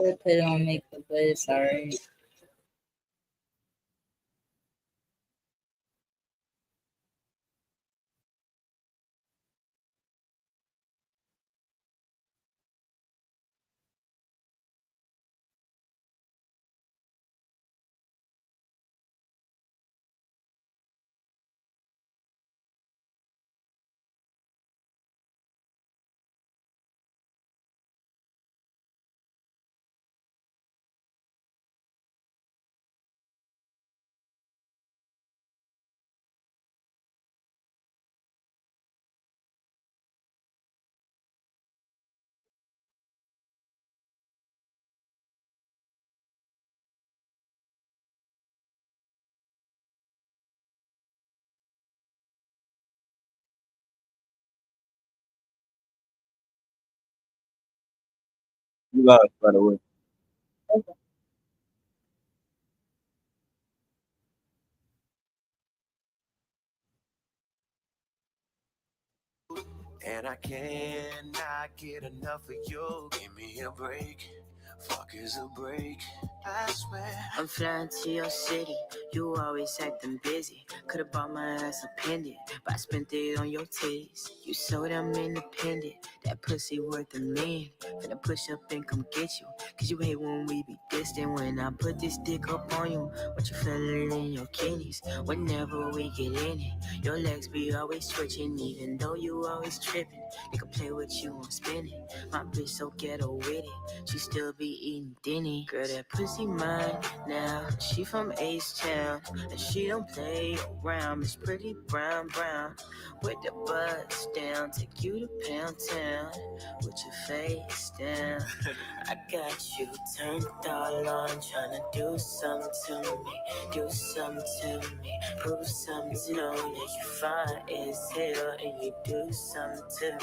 I put on makeup, but it's alright. You lost, by the way. And I cannot get enough of you. Give me a break. Fuck is a break. I swear. I'm flying to your city. You always acting busy. Could've bought my ass a pendant, but I spent it on your titties. You so damn independent. That pussy worth a million. Finna push up and come get you. Cause you hate when we be distant. When I put this dick up on you, what you feel it in your kidneys. Whenever we get in it, your legs be always twitching. Even though you always tripping, they can play with you and spin it. My bitch so ghetto with it, she still be eating Denny. Girl, that pussy mine now. She from H-Town, and she don't play around. Miss Pretty Brown Brown, with the butts down. Take you to Pound Town, with your face down. I got you turned all on, tryna do something to me. Do something to me, prove something to know that you fine as hell. And you do something to me,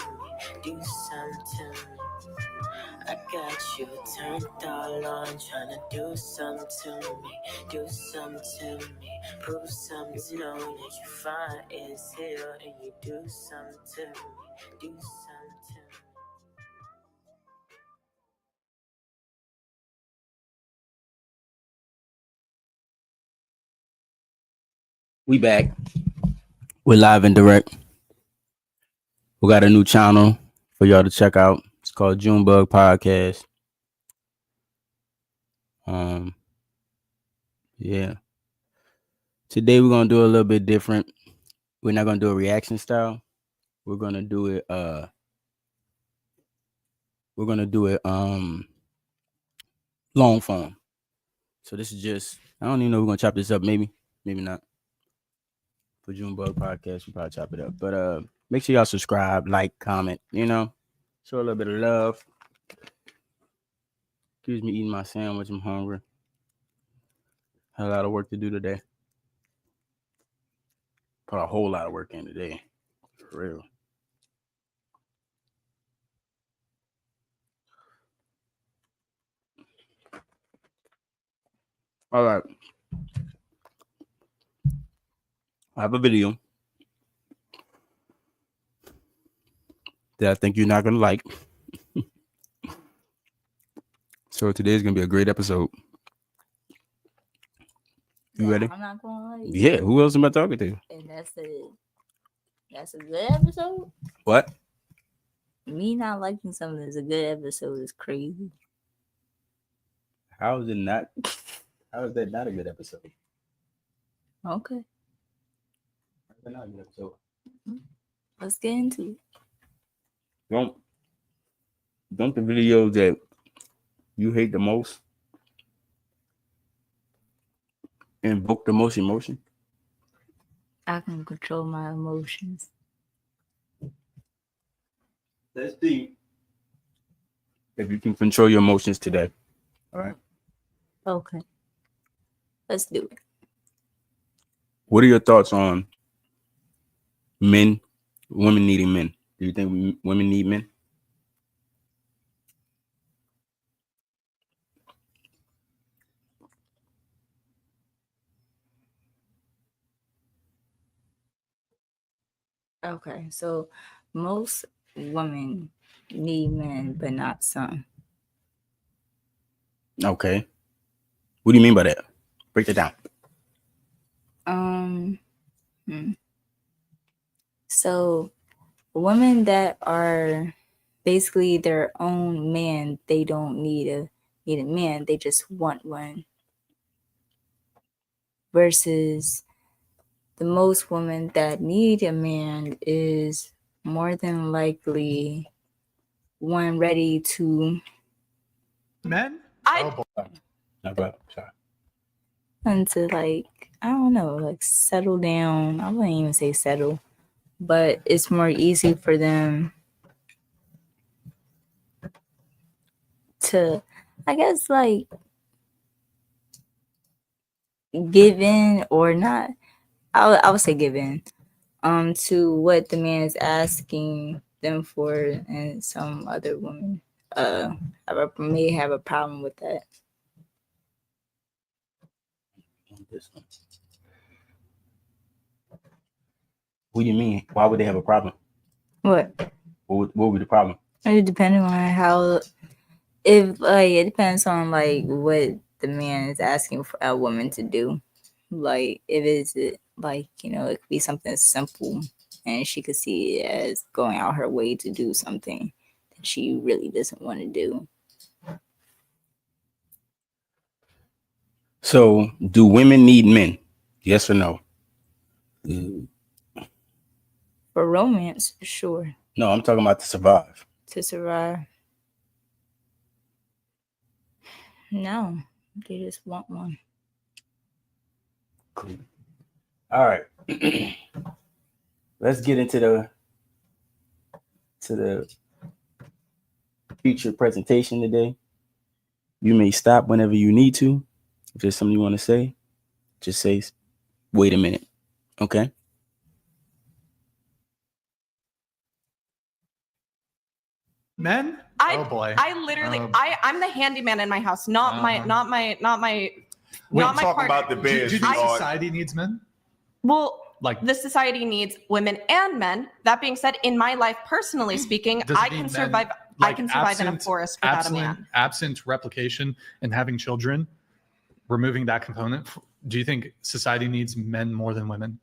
do something to me. I got you turned all on, tryna do something to me, do something to me, prove something to know that you fine as hell. And you do something to me, do something to me. We back. We're live and direct. We got a new channel for y'all to check out. It's called Junebug Podcast. Yeah. Today we're gonna do a little bit different. We're not gonna do a reaction style. We're gonna do it. We're gonna do it. Long form. So this is just. I don't even know if we're gonna chop this up. Maybe not. For Junebug Podcast, we probably chop it up. But make sure y'all subscribe, like, comment. Show a little bit of love. Excuse me eating my sandwich. I'm hungry. Had a lot of work to do today. Put a whole lot of work in today. For real. All right. I have a video that I think you're not gonna like. So today's gonna be a great episode. You ready? I'm not gonna lie. Yeah. Who else am I talking to? And that's a good episode. What? Me not liking something that's a good episode is crazy. How is it not? How is that not a good episode? Okay, How is that not a good episode? let's get into it. Don't the videos that you hate the most invoke the most emotion? I can control my emotions. Let's see if you can control your emotions today. All right. Okay, let's do it. What are your thoughts on women needing men? Do you think women need men? Okay, so most women need men, but not some. Okay. What do you mean by that? Break it down. So women that are basically their own man, they don't need a man, they just want one. Versus the most women that need a man is more than likely one ready to Men? I No, go ahead. Sorry. and to like, I don't know, like settle down. I wouldn't even say settle, but it's more easy for them to, I guess, like give in or not. I would say give in to what the man is asking them for, and some other women may have a problem with that. What do you mean? Why would they have a problem? What? What would be the problem? It depends on how. If like it depends on like what the man is asking for a woman to do. Like if it's like, you know, it could be something simple, and she could see it as going out her way to do something that she really doesn't want to do. So, do women need men? Yes or no? For romance, sure. No, I'm talking about to survive. To survive. No, they just want one. Cool. All right. Let's get into the feature presentation today. You may stop whenever you need to. If there's something you want to say, just say, wait a minute. Okay? Men? I Oh boy. I literally I'm the handyman in my house, not my We not my talking partner. about the Do bed. you think sweetheart. society needs men? Well, Like, the society needs women and men. That being said, in my life, personally speaking, Does it I mean can men, survive. I like, can survive in a absent- forest without a man. absent replication and having children, removing that component, do you think society needs men more than women?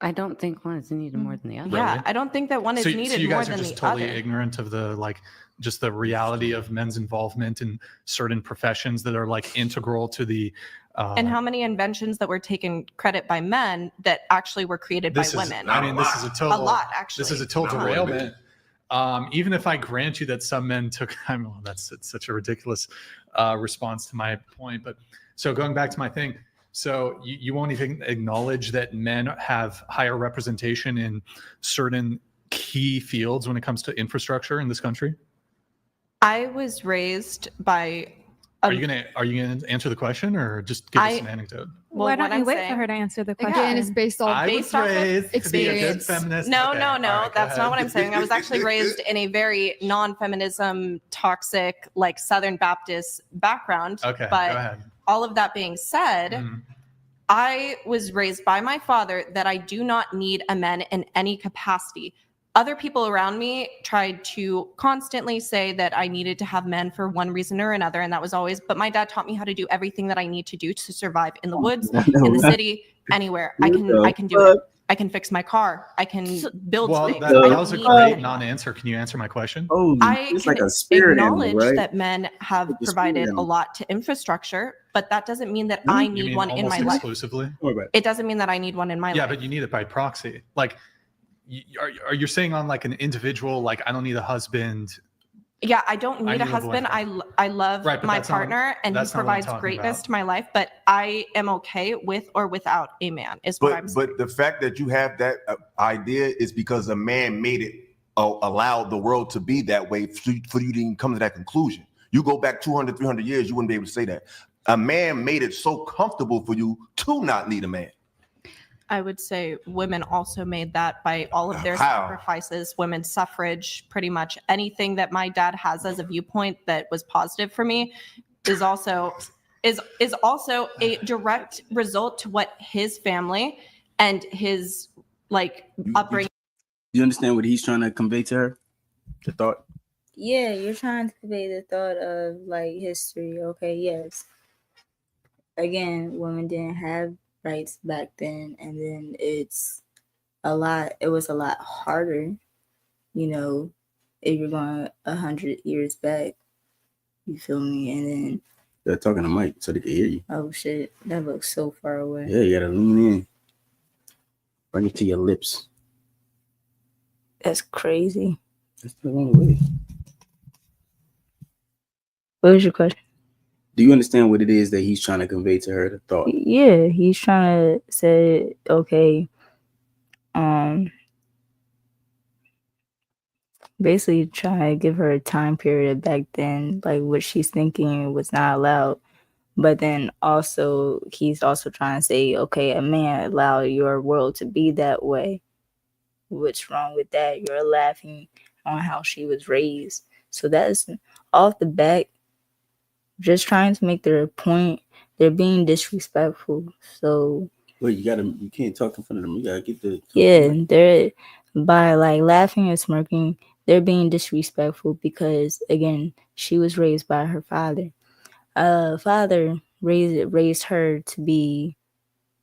I don't think one is needed more than the other. Yeah, Really? I don't think that one is So needed you more guys are than just the totally other. ignorant of the just the reality of men's involvement in certain professions that are like integral to the And how many inventions that were taken credit by men that actually were created by this is, women? I mean, this is a total A lot, actually. This is a total Not one derailment. Even if I grant you that some men took, it's such a ridiculous response to my point. But so going back to my thing, so you won't even acknowledge that men have higher representation in certain key fields when it comes to infrastructure in this country? I was raised by. Are you gonna answer the question or just give us an anecdote? Well, Why what don't you I'm wait saying- for her to answer the question? Again, it's based on I based was off of raised to be a good experience. feminist. No, Okay, no, all right, go that's not what I'm ahead. saying. I was actually raised in a very non-feminism, toxic, like Southern Baptist background. Okay, but go ahead. all of that being said, Mhm. I was raised by my father that I do not need a man in any capacity. Other people around me tried to constantly say that I needed to have men for one reason or another, and that was always, but my dad taught me how to do everything that I need to do to survive in the woods, in the city, anywhere. I can do it. I can fix my car. I can build Well, things. that I don't was a need great anyone. non-answer. Can you answer my question? Oh, I it's can like a spirit acknowledge animal, right? that men have Like a spirit provided a animal. lot to infrastructure, but that doesn't mean that I You need mean one in my almost life. exclusively? It doesn't mean that I need one in my Yeah, life. but you need it by proxy. Like, are you saying on like an individual, like I don't need a husband? Yeah, I don't I need a need a husband. boyfriend. I love Right, but my that's not what- partner, and he that's not what I'm provides talking greatness about. to my life. But I am okay with or without a man. Is what I'm saying. But the fact that you have that idea is because a man made it, allowed the world to be that way for you to even come to that conclusion. You go back 200, 300 years, you wouldn't be able to say that. A man made it so comfortable for you to not need a man. I would say women also made that by all of their How? sacrifices, women's suffrage, pretty much anything that my dad has as a viewpoint that was positive for me is also a direct result to what his family and his like upbringing. You understand what he's trying to convey to her? The thought? Yeah, you're trying to convey the thought of like history. Okay, yes. Again, women didn't have rights back then, and then it was a lot harder, you know, if you're going 100 years back. You feel me? And then, They're talking to Mike so they can hear you. oh shit, that looks so far away. Yeah, you gotta lean in. Bring it to your lips. That's crazy. That's the only way. What was your question? Do you understand what it is that he's trying to convey to her? The thought. Yeah, he's trying to say, okay, basically trying to give her a time period back then, like what she's thinking was not allowed. But then also, he's also trying to say, okay, a man allowed your world to be that way. What's wrong with that? You're laughing on how she was raised. So that's off the bat, just trying to make their point. They're being disrespectful. So Wait, you can't talk in front of them. You gotta get the they're by like laughing and smirking, they're being disrespectful because again, she was raised by her father. Father raised her to be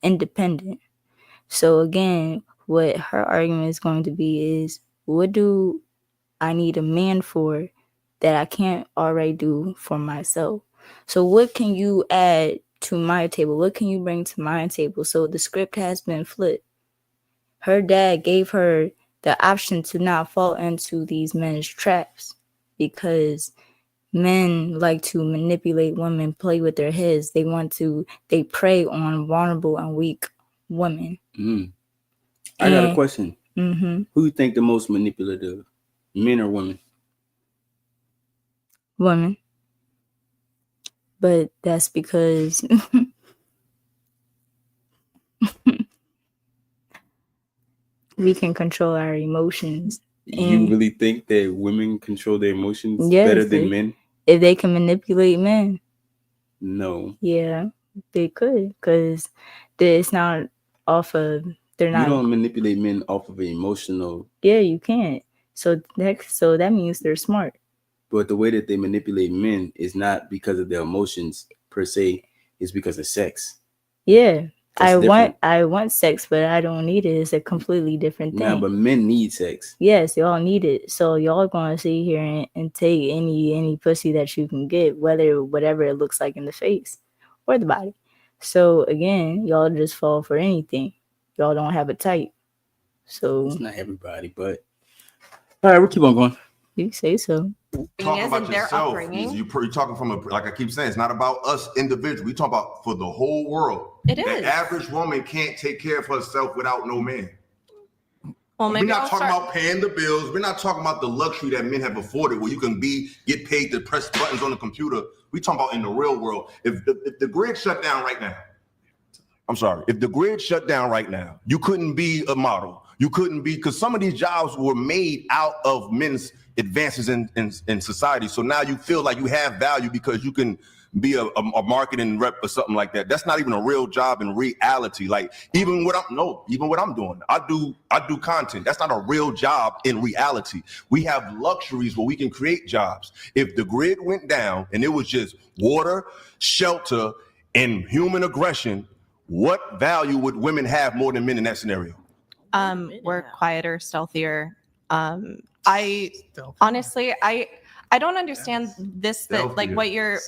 independent. So again, what her argument is going to be is, what do I need a man for that I can't already do for myself? So what can you add to my table? What can you bring to my table? So the script has been flipped. Her dad gave her the option to not fall into these men's traps because men like to manipulate women, play with their heads. They prey on vulnerable and weak women. I got a question. Mm-hmm. Who you think the most manipulative, men or women? Women. But that's because we can control our emotions. You really think that women control their emotions better than men? If they can manipulate men? No. Yeah, they could, because it's not off of. They're not. You don't manipulate men off of an emotional. Yeah, you can't. So that means they're smart. But the way that they manipulate men is not because of their emotions per se. It's because of sex. Yeah. I want sex, but I don't need it. It's a completely different thing. Nah, but men need sex. Yes, y'all need it. So y'all gonna sit here and take any pussy that you can get, whatever it looks like in the face or the body. So again, y'all just fall for anything. Y'all don't have a type. So it's not everybody, but all right, we'll keep on going. You say so. Talking about yourself. You're talking from like I keep saying, it's not about us individually. We talk about for the whole world. It is. The average woman can't take care of herself without no man. Well, we're not talking about paying the bills. We're not talking about the luxury that men have afforded, where you can get paid to press buttons on the computer. We talking about in the real world. If the grid shut down right now, I'm sorry. If the grid shut down right now, you couldn't be a model. You couldn't be, because some of these jobs were made out of men's advances in society. So now you feel like you have value because you can be a marketing rep or something like that. That's not even a real job in reality. Like even what I'm doing, I do content. That's not a real job in reality. We have luxuries where we can create jobs. If the grid went down and it was just water, shelter, and human aggression, what value would women have more than men in that scenario? We're quieter, stealthier. I honestly, I don't understand this. That like what you're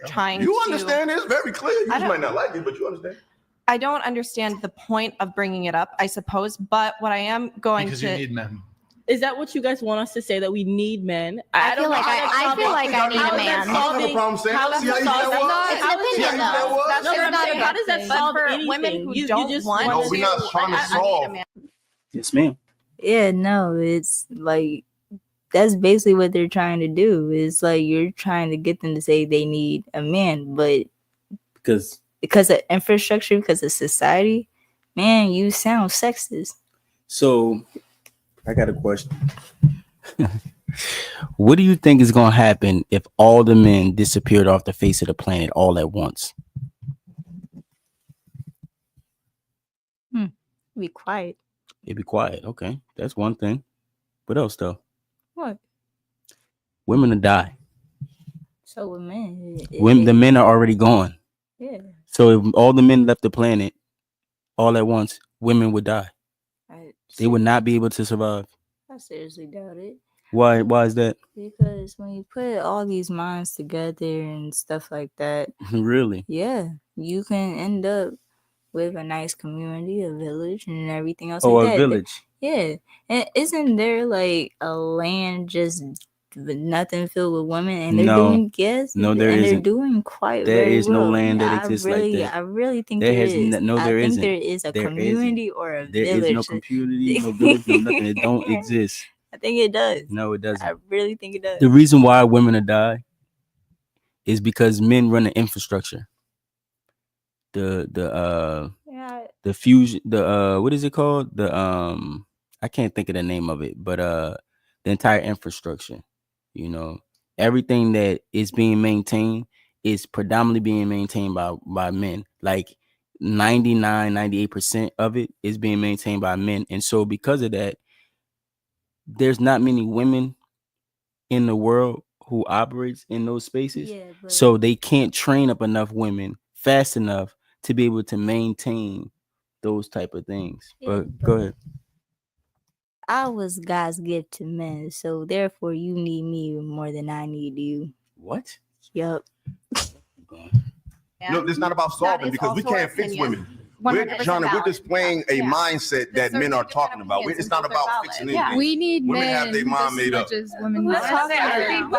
trying to. You understand this very clear. You just might not like it, but you understand. I don't understand the point of bringing it up, I suppose. But what I am going because you need men. Is that what you guys want us to say, that we need men? I feel like I need a man. How does that solve anything? Women who don't want no, we're not trying to solve. Yes, ma'am. Yeah, no, it's like that's basically what they're trying to do. It's like you're trying to get them to say they need a man, but because of infrastructure, because of society, man, you sound sexist. So I got a question. What do you think is going to happen if all the men disappeared off the face of the planet all at once? Be quiet. It'd be quiet. Okay, that's one thing. What else, though? What? women will die. So with men, The men are already gone. Yeah. So if all the men left the planet all at once, women would die. They would not be able to survive. I seriously doubt it. Why is that? Because when you put all these minds together and stuff like that, Really? Yeah, you can end up with a nice community, a village, and everything else. Oh, like a that. village. Yeah, and isn't there like a land just with nothing filled with women, and they're doing No, there and isn't. they're doing quite. There very is no well. land that exists like that. I really think there there has is. No, there I think isn't. there is a community or a there village. There is no community, no village, no nothing. It don't exist. I think it does. No, it doesn't. I really think it does. The reason why women will die is because men run the infrastructure. The fusion, what is it called? I can't think of the name of it, but the entire infrastructure, everything that is being maintained is predominantly being maintained by men. Like 98% of it is being maintained by men. And so because of that, there's not many women in the world who operates in those spaces. So they can't train up enough women fast enough to be able to maintain those type of things. But go ahead. I was God's gift to men, so therefore you need me more than I need you. What? Yep. No, it's not about solving because we can't fix women. We're displaying a mindset that men are talking about. It's not about fixing anything. We need women men have their mind made up. as women.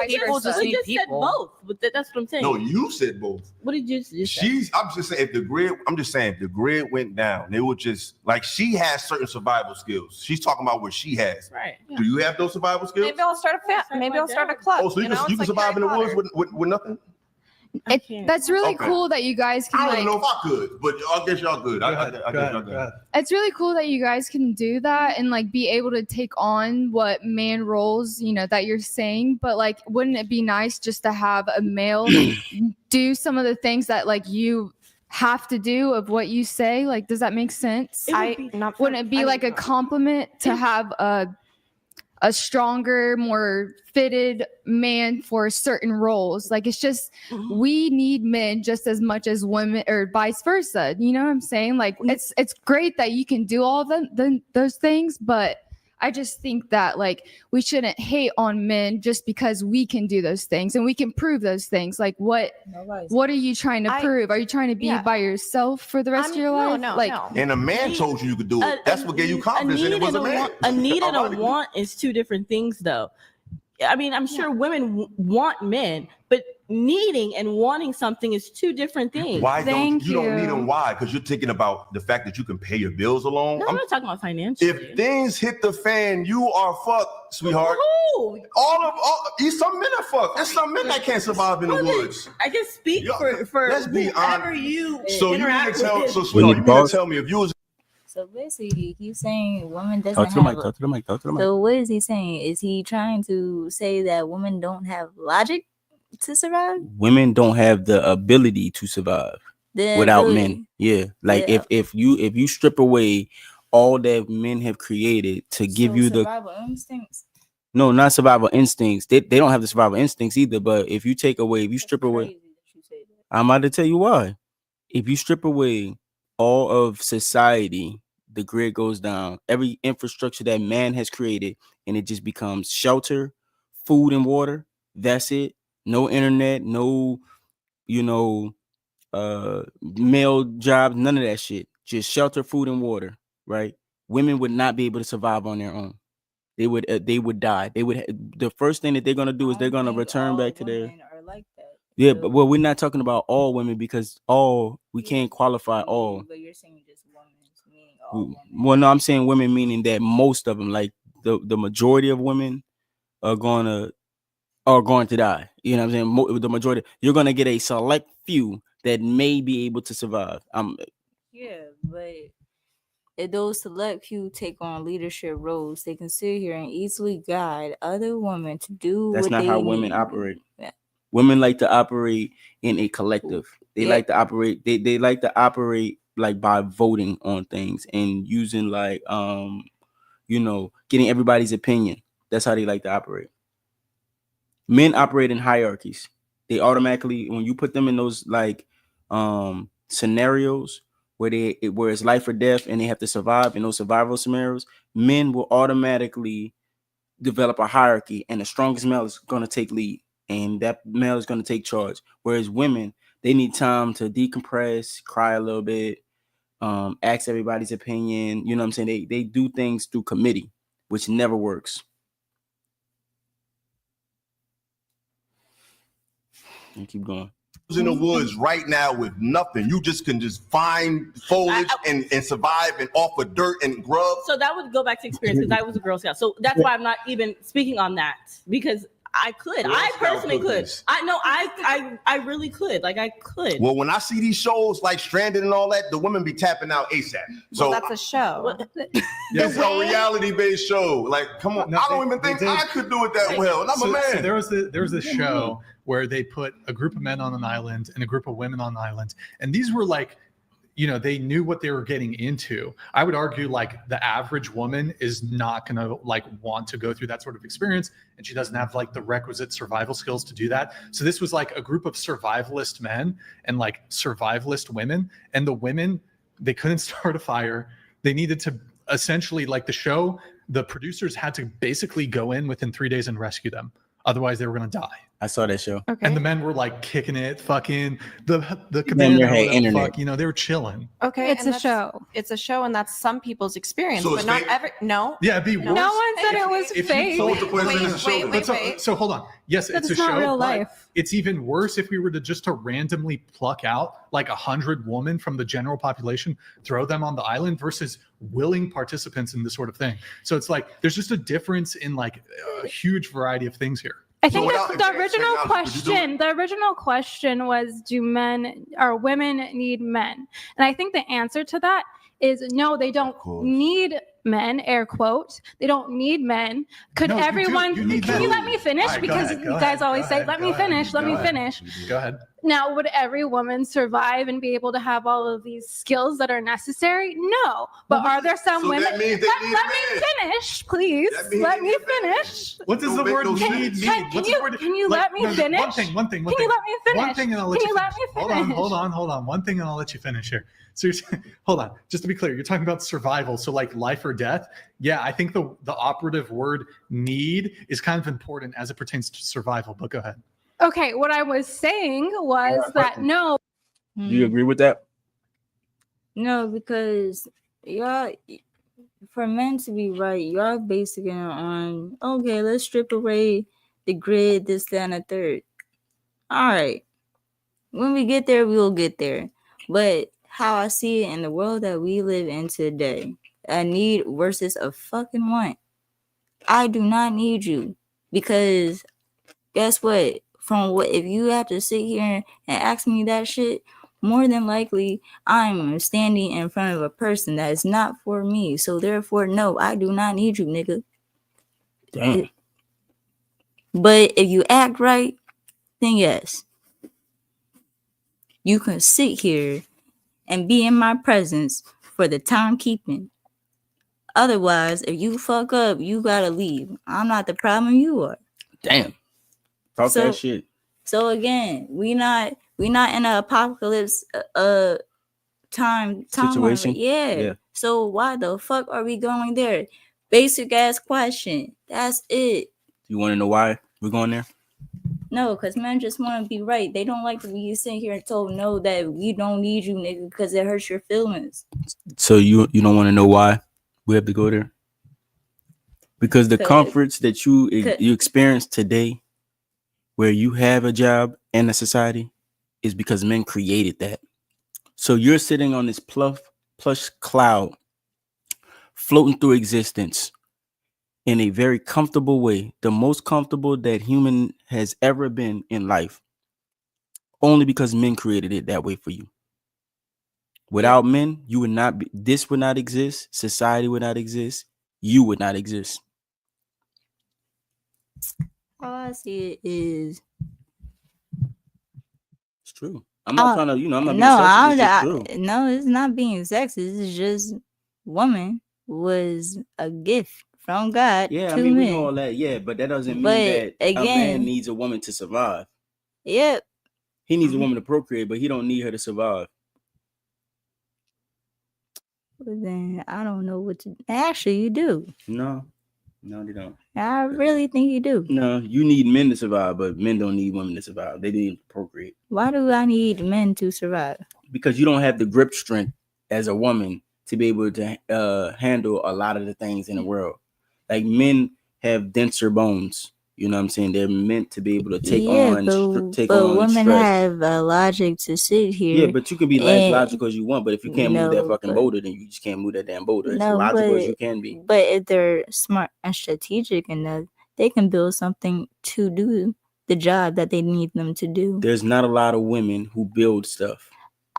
People just need people. Both, but that's what I'm saying. No, you said both. What did you say? I'm just saying if the grid went down, they would just like she has certain survival skills. She's talking about what she has. Right. Yeah. Do you have those survival skills? Maybe I'll start a club. Oh, so you can survive in the woods with nothing? That's really cool that you guys can. I don't know if I could, but I guess y'all could. I guess y'all could. It's really cool that you guys can do that and like be able to take on what man roles, that you're saying. But like, wouldn't it be nice just to have a male do some of the things that like you have to do of what you say? Like, does that make sense? Wouldn't it be like a compliment to have a stronger, more fitted man for certain roles? Like, it's just, we need men just as much as women, or vice versa. You know what I'm saying? Like, it's great that you can do all of those things, but I just think that like we shouldn't hate on men just because we can do those things and we can prove those things. Like, what are you trying to prove? Are you trying to be by yourself for the rest of your life? No. And a man told you could do it. That's what gave you confidence, and it was a man. A need and a want is two different things, though. I mean, I'm sure women want men, but needing and wanting something is two different things. Why don't you need them? Why? Because you're thinking about the fact that you can pay your bills alone. No, I'm not talking about financially. If things hit the fan, you are fucked, sweetheart. Who? Some men are fucked. There's some men that can't survive in the woods. I can speak for let's be honest. you. So you need to tell. So sweetheart, you need to tell me if you was. So basically, he's saying women doesn't Talk to have. the mic. So what is he saying? Is he trying to say that women don't have logic to survive? Women don't have the ability to survive without men. Yeah, like if you strip away all that men have created to give you the survival instincts. No, not survival instincts. They don't have the survival instincts either. But if you strip away, I'm about to tell you why. If you strip away all of society, the grid goes down. Every infrastructure that man has created, and it just becomes shelter, food, and water. That's it. No internet, no, male jobs, none of that shit. Just shelter, food, and water. Right? Women would not be able to survive on their own. They would die. The first thing that they're gonna do is they're gonna return back to their. Like that. Yeah, but we're not talking about all women because we can't qualify all. But you're saying just women, meaning all women. Well, no, I'm saying women, meaning that most of them, like the majority of women, are going to die. You know what I'm saying? The majority, you're gonna get a select few that may be able to survive. Yeah, but if those select few take on leadership roles, they can sit here and easily guide other women to do. That's what not they how need. women operate. Yeah. Women like to operate in a collective. They like to operate. They like to operate like by voting on things and using like getting everybody's opinion. That's how they like to operate. Men operate in hierarchies. They automatically, when you put them in those like scenarios where it's life or death and they have to survive in those survival scenarios, men will automatically develop a hierarchy, and the strongest male is going to take lead, and that male is going to take charge. Whereas women, they need time to decompress, cry a little bit, ask everybody's opinion. You know what I'm saying? They do things through committee, which never works. And keep going. In the woods right now with nothing. You can find foliage and survive and offer dirt and grub. So that would go back to experience because I was a Girl Scout. So that's why I'm not even speaking on that, because I could. I personally could. I know I really could. Like I could. Well, when I see these shows like Stranded and all that, the women be tapping out ASAP. So Well, that's a show. it's a reality-based show. Like, come on, No, I don't even think I could do it that well. And I'm a man. So there was this show where they put a group of men on an island and a group of women on an island, and these were like, you know, they knew what they were getting into. I would argue like the average woman is not going to like want to go through that sort of experience, and she doesn't have like the requisite survival skills to do that. So this was like a group of survivalist men and like survivalist women, and the women, they couldn't start a fire. They needed to essentially, like the producers had to basically go in within 3 days and rescue them. Otherwise they were going to die. I saw that show. Okay. And the men were like kicking it, fucking the Then commander, there had whatever the internet. fuck, you know, they were chilling. Okay. It's and a that's- show. It's a show, and that's some people's experience, So but it's not fake? every. No. Yeah, it'd be worse. No one said it was if you fake. told the person it's a show. Wait. So hold on. Yes, That's it's a not show. real but life. It's even worse if we were to just randomly pluck out like 100 women from the general population, throw them on the island versus willing participants in this sort of thing. So it's like there's just a difference in like a huge variety of things here. I So think without the advanced original technology, would you do it? question, the original question was, do men or women need men? And I think the answer to that is no, they don't course. need men, air quote. They don't need men. Could No, you do. everyone, You need can you men. let me finish? All right, go Because ahead, you go guys ahead, always go say, ahead, let go me ahead, finish, let go me ahead. finish. Go ahead. Now, would every woman survive and be able to have all of these skills that are necessary? No. But are there some so women? that means they Let, need let a me man. finish, please. That means Let they me need a man. finish. What does Don't the make word no need sense. mean? Can What's you- the word? can you let me One finish? thing. Can you let me finish? One thing, and I'll let Can you you let finish. me Hold on. finish? One thing, and I'll let you finish here. So you're saying, hold on, just to be clear, you're talking about survival, so like life or death. Yeah, I think the operative word "need" is kind of important as it pertains to survival. But go ahead. Okay, what I was saying was that no. Do you agree with that? No, because y'all, for men to be right, y'all basing it on, okay, let's strip away the grid, this, that, and the third. All right. When we get there, we will get there. But how I see it in the world that we live in today, a need versus a fucking want. I do not need you, because guess what? If you have to sit here and ask me that shit, more than likely I'm standing in front of a person that is not for me. So therefore, no, I do not need you, nigga. Damn. But if you act right, then yes. You can sit here and be in my presence for the timekeeping. Otherwise, if you fuck up, you gotta leave. I'm not the problem, you are. Damn. Talk So- that shit. So again, we not in an apocalypse time Situation? Yeah. Yeah. So why the fuck are we going there? Basic ass question. That's it. You want to know why we're going there? No, because men just want to be right. They don't like to be sitting here and told no that we don't need you, nigga, because it hurts your feelings. So you don't want to know why we have to go there? Because the Cause- comforts that you cause- experience today, where you have a job and a society, is because men created that. So you're sitting on this plush cloud, floating through existence in a very comfortable way, the most comfortable that human has ever been in life, only because men created it that way for you. Without men, you would not be, this would not exist, society would not exist, you would not exist. All I see it is It's true. I'm not trying to, I'm not being no, sexist, it's true. no, it's not being sexist. It's just woman was a gift from God. Yeah, I to mean, we men. know all that. Yeah, but that doesn't mean But that a man again- needs a woman to survive. Yep. He needs a woman to procreate, but he don't need her to survive. But then I don't know what to. Actually, you do. No, they don't. I really think you do. No, you need men to survive, but men don't need women to survive. They need to procreate. Why do I need men to survive? Because you don't have the grip strength as a woman to be able to handle a lot of the things in the world. Like men have denser bones. You know what I'm saying? They're meant to be able to take on women stress. have a logic to sit here. Yeah, but you can be as and- logical as you want. But if you can't move that No, fucking but- boulder, then you just can't move that damn boulder. As No, logical as but- you can be. But if they're smart and strategic enough, they can build something to do the job that they need them to do. There's not a lot of women who build stuff.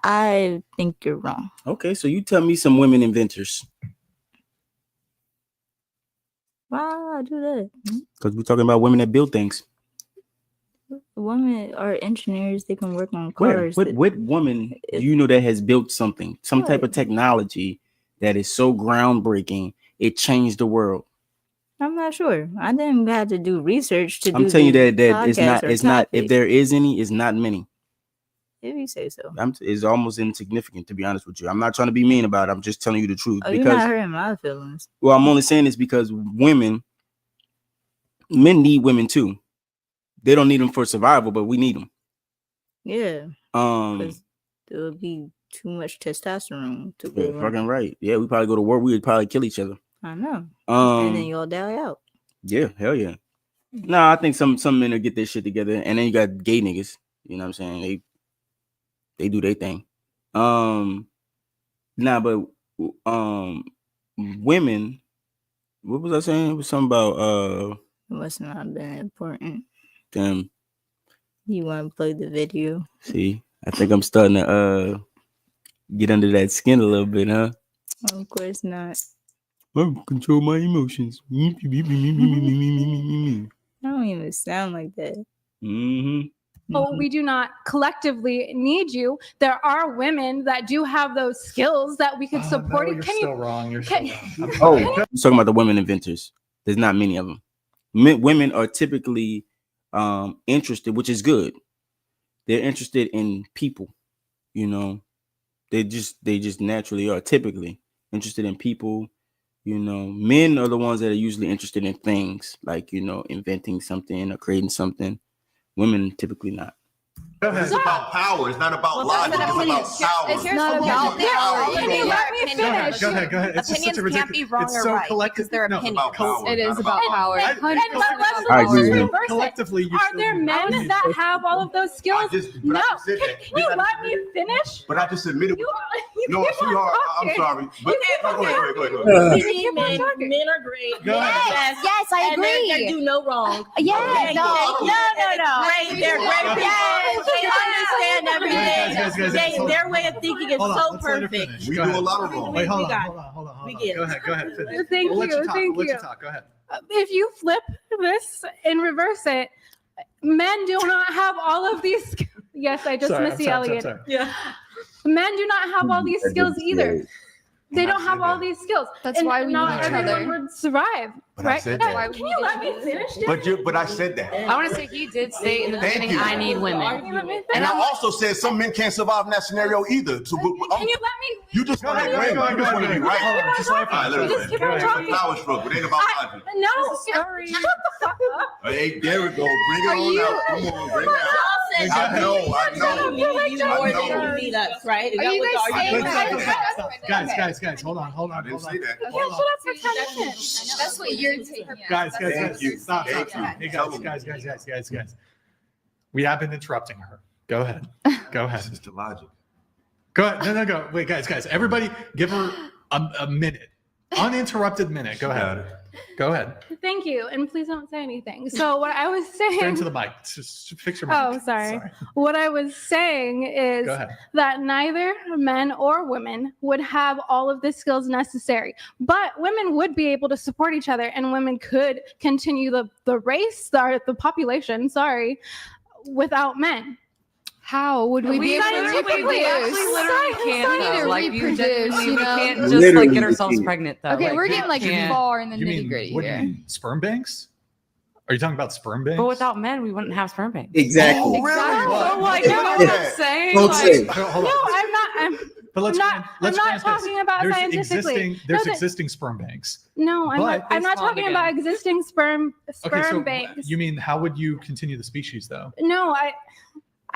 I think you're wrong. Okay, so you tell me some women inventors. Why I do that? Because we're talking about women that build things. Women are engineers. They can work on Where? cars. What woman do you know that has built something, some type of technology that is so groundbreaking, it changed the world? I'm not sure. I didn't have to do research to do. I'm telling you the that it's not. podcast or It's not. If topic. there is any, it's not many. If you say so. It's almost insignificant, to be honest with you. I'm not trying to be mean about it. I'm just telling you the truth. Oh, you're not hurting my feelings. Well, I'm only saying this because men need women too. They don't need them for survival, but we need them. Yeah. Because there would be too much testosterone to go Yeah, around. fucking right. Yeah, we probably go to war. We would probably kill each other. I know. And then Um, you'll die out. yeah, hell yeah. No, I think some men will get their shit together, and then you got gay niggas. You know what I'm saying? They do their thing. Women. What was I saying? It was something about It must not have been important. them. You want to play the video? See, I think I'm starting to get under that skin a little bit, huh? Of course not. I control my emotions. I don't even sound like that. Mm-hmm. But we do not collectively need you. There are women that do have those skills that we could support. No, you're Can still you? wrong. You're can- still wrong. Oh, I'm talking about the women inventors. There's not many of them. Women are typically interested, which is good. They're interested in people. You know, they just naturally are typically interested in people. You know, men are the ones that are usually interested in things like, you know, inventing something or creating something. Women typically not. It's about power. It's not about logic. It's about power. Here's not the about thing. power. Can you let me Go ahead. finish? Go ahead. Go ahead. It's just such a Opinions can't be ridiculous. wrong It's or so right collective. because they're No, opinions. about power. It is not about power. And let's I agree with you. reverse it. Collectively, you Are still there do. men that have all of those skills? But No. I just said that. Can you let me finish? But I just admitted. You No, keep on sweetheart, I'm talking. sorry. But You keep on go ahead. We need men. Men are great. Go ahead. Yes, I And they do no wrong. Yes, They- no. They're great people. Yes, They understand everything. Guys, hold on. Their way of thinking is Hold on, so let's let her perfect. finish. We Go do ahead. a lot of wrong. Wait, hold We on, got hold on, hold on, hold We on. get it. Go ahead, finish. Thank We'll let you, you talk. thank We'll let you. you talk. Go ahead. If you flip this and reverse it, men do not have all of these. Yes, I just Sorry, Missy Elliott. sorry. Yeah. Men do not have all these skills either. They don't have all these skills. That's And why we not need each everyone other. would survive, But I right? said Yeah, that. Can you let me finish? But I said that. I want to say he did say in the Thank beginning, you. I need women. Can you let me And I finish? also said some men can't survive in that scenario either. So, Can you let me? you just Go want to ahead, win. go ahead, You go just ahead, want to be go ahead. right. Hold on, just let her All right, finish. listen. Just keep on It's a talking. power struggle. It ain't about logic. No, sorry. Shut the fuck up. Hey, there we go. Bring it Are on you- out. Come on, bring it out. Said I that know, we I know. need you more I than know. you need us, right? Is Are that you what guys the saying argument that? is? Guys, hold on. I didn't say that. Yeah, shut up for 10 minutes. That's what you're taking. Guys, Thank you. stop. Thank you. Hey, Tell guys, them. guys. We have been interrupting her. Go ahead. Go ahead. That's just the logic. Go ahead. No, go. Wait, guys. Everybody give her a minute. Uninterrupted minute. Go ahead. Go ahead. Thank you, and please don't say anything. So what I was Turn saying. to the mic. Just fix your mic. Oh, sorry. What I was saying is Go ahead. that neither men or women would have all of the skills necessary, but women would be able to support each other, and women could continue the race, or the population, without men. How would we be able to reproduce? We actually literally can't. We need to though. Like, you reproduce, genuinely, you we know? can't just Literally, like get we ourselves can't. pregnant though. Okay, Like, we're we getting like can't. far in the You nitty mean, gritty what do you here. mean? Sperm banks? Are you talking about sperm banks? But without men, we wouldn't have sperm banks. Exactly. Oh, really? Exactly. What? So like, You you know know what that? I'm saying? Don't Like, say. Hold No, on. I'm not. But let's I'm grant not this. talking about There's scientifically. There's No, existing sperm banks. No, I'm But- not. I'm not Spawn talking again. about existing sperm Okay, so banks. you mean how would you continue the species though? No,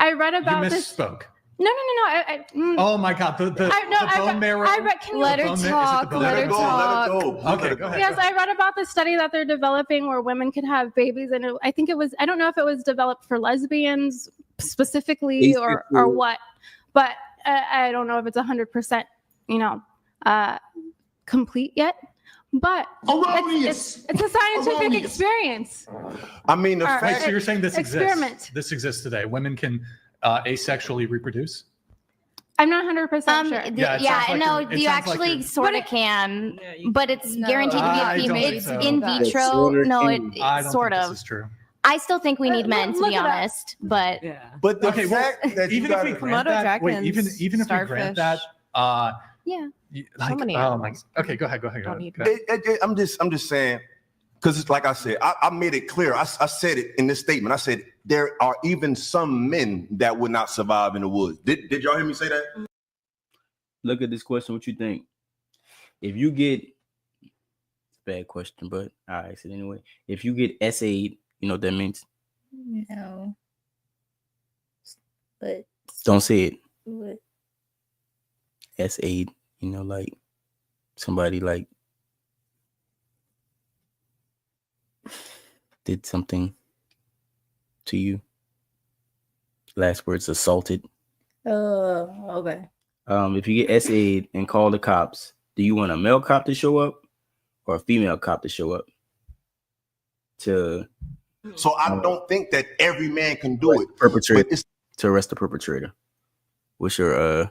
I read You about this. misspoke. No. Oh my God, the bone marrow. I read. Can you Let her bone marrow- is it the talk. bone Let her marrow? talk. Let it go. Okay, go ahead. Yes, I read about the study that they're developing where women could have babies, and I think it was. I don't know if it was developed for lesbians specifically or Asexual. what, but I don't know if it's 100%, complete yet. But it's a scientific Erroneous. experience. I mean, the All right, Wait, fact so you're saying this Experiment. exists? This exists today. Women can asexually reproduce. I'm not 100% sure. Yeah, it sounds like no, you're- it you sounds like actually you're- sort But of can, Yeah, you- but it's No. guaranteed to be I a don't female. think It's so. in That. vitro. Sorta No, can. I don't sort think of. this is true. I still think we need men, to look be it up. honest. But yeah. but the Okay, well, fact that you even if we got grant Komodo that, wait, even dragons, if we grant that, Yeah. like, many oh my, animals. okay, go ahead. Don't need Go ahead. I'm just saying, because it's like I said, I made it clear. I said it in this statement. I said there are even some men that would not survive in the woods. Did y'all hear me say that? Look at this question. What you think? If you get, it's a bad question, but I ask it anyway. If you get SA'd, you know what that means? No. But Don't say it. what? SA'd, you know, like somebody like did something to you. Last words, assaulted. Oh, okay. If you get SA'd and call the cops, do you want a male cop to show up or a female cop to show up? To So I don't think that every man can do it. perpetrator, But it's to arrest the perpetrator. What's your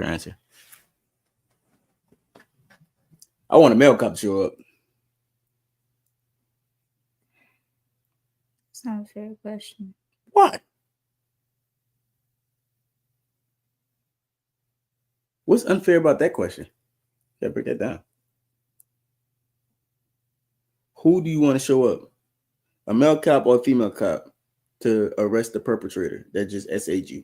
answer? I want a male cop to show up. It's not a fair question. What? What's unfair about that question? Gotta break that down. Who do you want to show up? A male cop or a female cop to arrest the perpetrator that just SA'd you?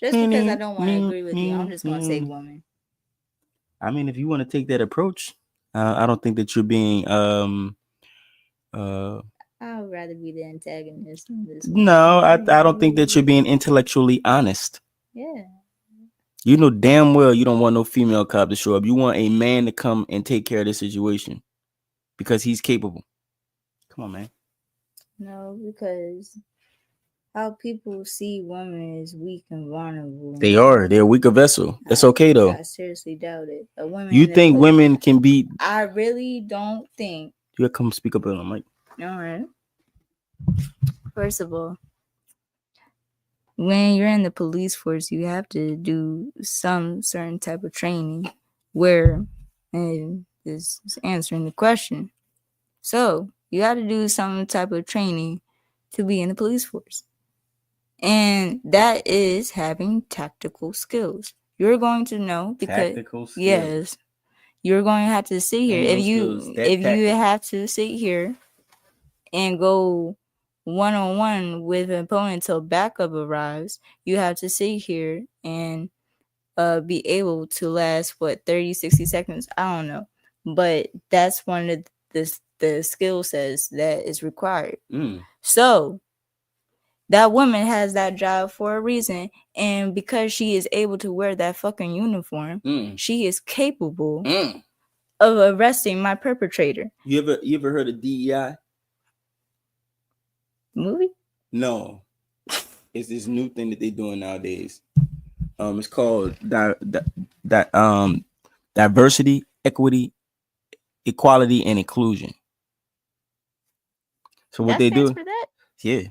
Just because I don't want to agree with you, I'm just going to say woman. I mean, if you want to take that approach, I don't think that you're being I would rather be the antagonist in this. no, I don't think that you're being intellectually honest. Yeah. You know damn well you don't want no female cop to show up. You want a man to come and take care of the situation because he's capable. Come on, man. No, because how people see women is weak and vulnerable. They're a weaker vessel. That's okay though. I seriously doubt it. A woman You in think a- women can beat? I really don't think. You gotta come speak up on the mic. All right. First of all, when you're in the police force, you have to do some certain type of training where, and this is answering the question. So you got to do some type of training to be in the police force. And that is having tactical skills. You're going to know because Tactical skills. yes, you're going to have to sit here. And If those you skills, that if you tactic- have to sit here and go one-on-one with an opponent till backup arrives, you have to sit here and be able to last 30 60 seconds. I don't know, but that's one of the skill sets that is required. So that woman has that job for a reason, and because she is able to wear that fucking uniform, she is capable of arresting my perpetrator. You ever heard of DEI? Movie? No, it's this new thing that they're doing nowadays. It's called diversity, equity, equality, and inclusion. So what That they stands do, for that? yeah,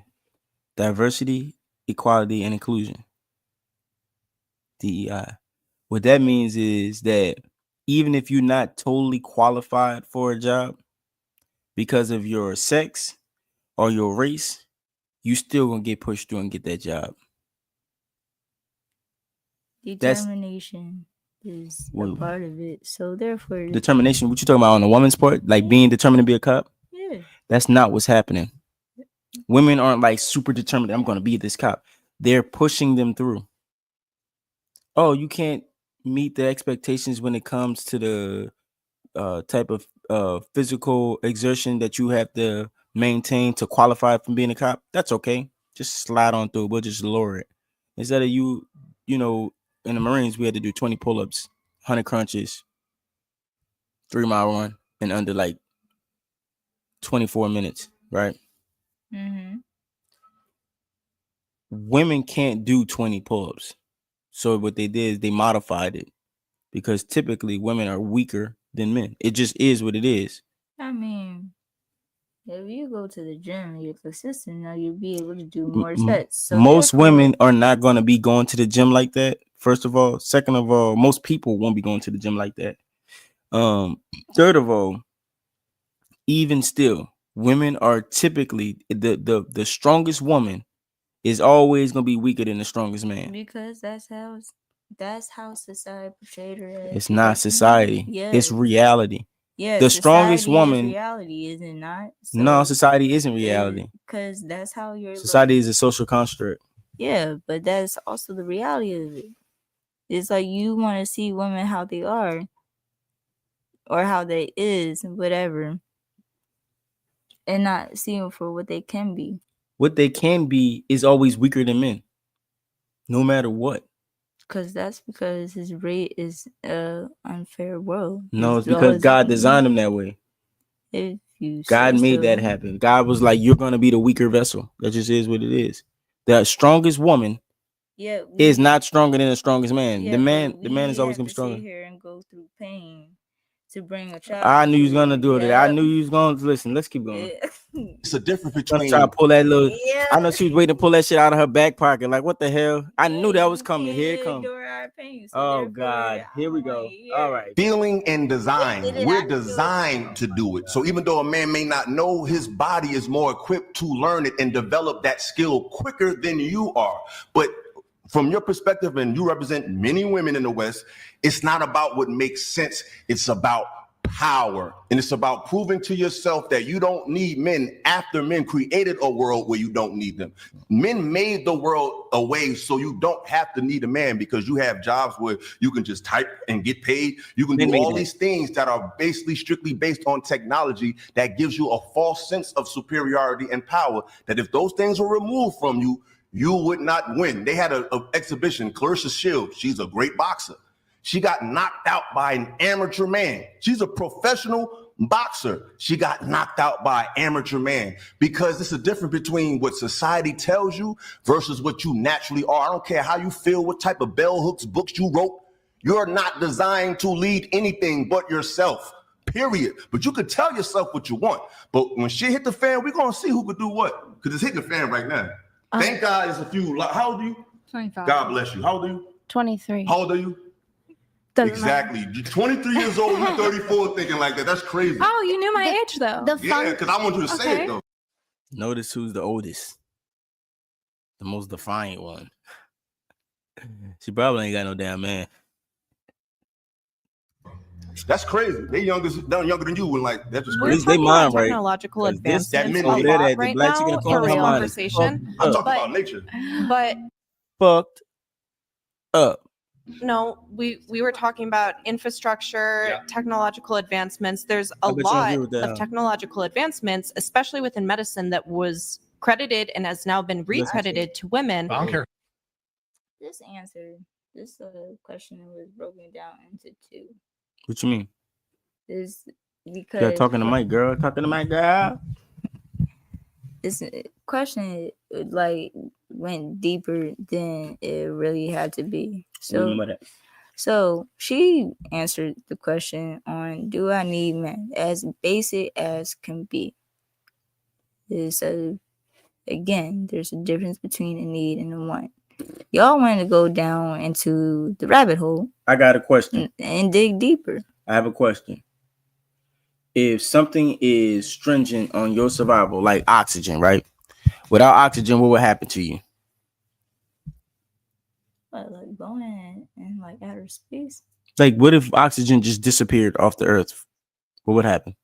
diversity, equality, and inclusion. DEI. What that means is that even if you're not totally qualified for a job because of your sex or your race, you still gonna get pushed through and get that job. Determination is a Wait. part of it. So therefore, Determination. What you talking about on the woman's part? Like being determined to be a cop? yeah. That's not what's happening. Women aren't like super determined. I'm gonna be this cop. They're pushing them through. Oh, you can't meet the expectations when it comes to the type of physical exertion that you have to maintain to qualify from being a cop. That's okay. Just slide on through. We'll just lower it. Instead of you know, in the Marines, we had to do 20 pull-ups, 100 crunches, 3-mile run in under like 24 minutes, right? Mm-hmm. Women can't do 20 pull-ups. So what they did is they modified it because typically women are weaker than men. It just is what it is. I mean, if you go to the gym and you're consistent, now you'll be able to do more sets. So most women are not going to be going to the gym like that. First of all. Second of all, most people won't be going to the gym like that. Third of all, even still, women are typically the strongest woman is always going to be weaker than the strongest man. Because that's how society portrayed her as. It's not society. Yeah. It's reality. Yeah, the strongest society woman. Is reality, is it not? So, no, society isn't reality. Because that's how you're. Society is a social construct. Yeah, but that's also the reality of it. It's like you want to see women how they are, or how they is, whatever, and not see them for what they can be. What they can be is always weaker than men, no matter what. Because that's because his rate is unfair world. No, it's because God designed them that way. If you God made that happen. God was like, you're going to be the weaker vessel. That just is what it is. The strongest woman is not stronger than the strongest man. The man is always going to be stronger. Sit here and go through pain to bring a child. I knew you was going to do it. I knew you was going to listen. Let's keep going. It's a difference between. Try to pull that little. I know she was waiting to pull that shit out of her back pocket. Like, what the hell? I knew that was coming. Here it comes. Oh God, here we go. All right. Feeling and design. We're designed to do it. So even though a man may not know, his body is more equipped to learn it and develop that skill quicker than you are. But from your perspective, and you represent many women in the West, it's not about what makes sense. It's about power. And it's about proving to yourself that you don't need men after men created a world where you don't need them. Men made the world a way so you don't have to need a man, because you have jobs where you can just type and get paid. You can do all these things that are basically strictly based on technology that gives you a false sense of superiority and power, that if those things were removed from you, you would not win. They had an exhibition, Clarissa Shields. She's a great boxer. She got knocked out by an amateur man. She's a professional boxer. She got knocked out by an amateur man, because it's a difference between what society tells you versus what you naturally are. I don't care how you feel, what type of bell hooks books you wrote. You're not designed to lead anything but yourself, period. But you could tell yourself what you want. But when shit hit the fan, we're going to see who could do what, because it's hitting the fan right now. Thank God it's a few. How old are you? 25. God bless you. How old are you? 23. How old are you? Doesn't exactly. matter. You're 23 years old, you're 34 thinking like that. That's crazy. Oh, you knew my age though. Yeah, because I want you to say it though. Notice who's the oldest. The most defiant one. She probably ain't got no damn man. That's crazy. They younger than you, and like that's just We're crazy. talking about right? technological advancements that a minute- lot that right black now chicken in corner, real come on. conversation. I'm talking But- about nature. But Fucked up. no, we were talking about infrastructure, technological advancements. There's a I bet you lot agree with that, of huh? technological advancements, especially within medicine, that was credited and has now been recredited to women. I don't care. This question was broken down into two. What you mean? Is You because gotta talking to Mike, girl. Talking to Mike, girl. this question like went deeper than it really had to be. So she answered the question on, do I need men? As basic as can be. Again, there's a difference between a need and a want. y'all want to go down into the rabbit hole I got a question. and dig deeper. I have a question. If something is stringent on your survival, like oxygen, right? Without oxygen, what would happen to you? What, like going in like outer space? Like, what if oxygen just disappeared off the earth? What would happen?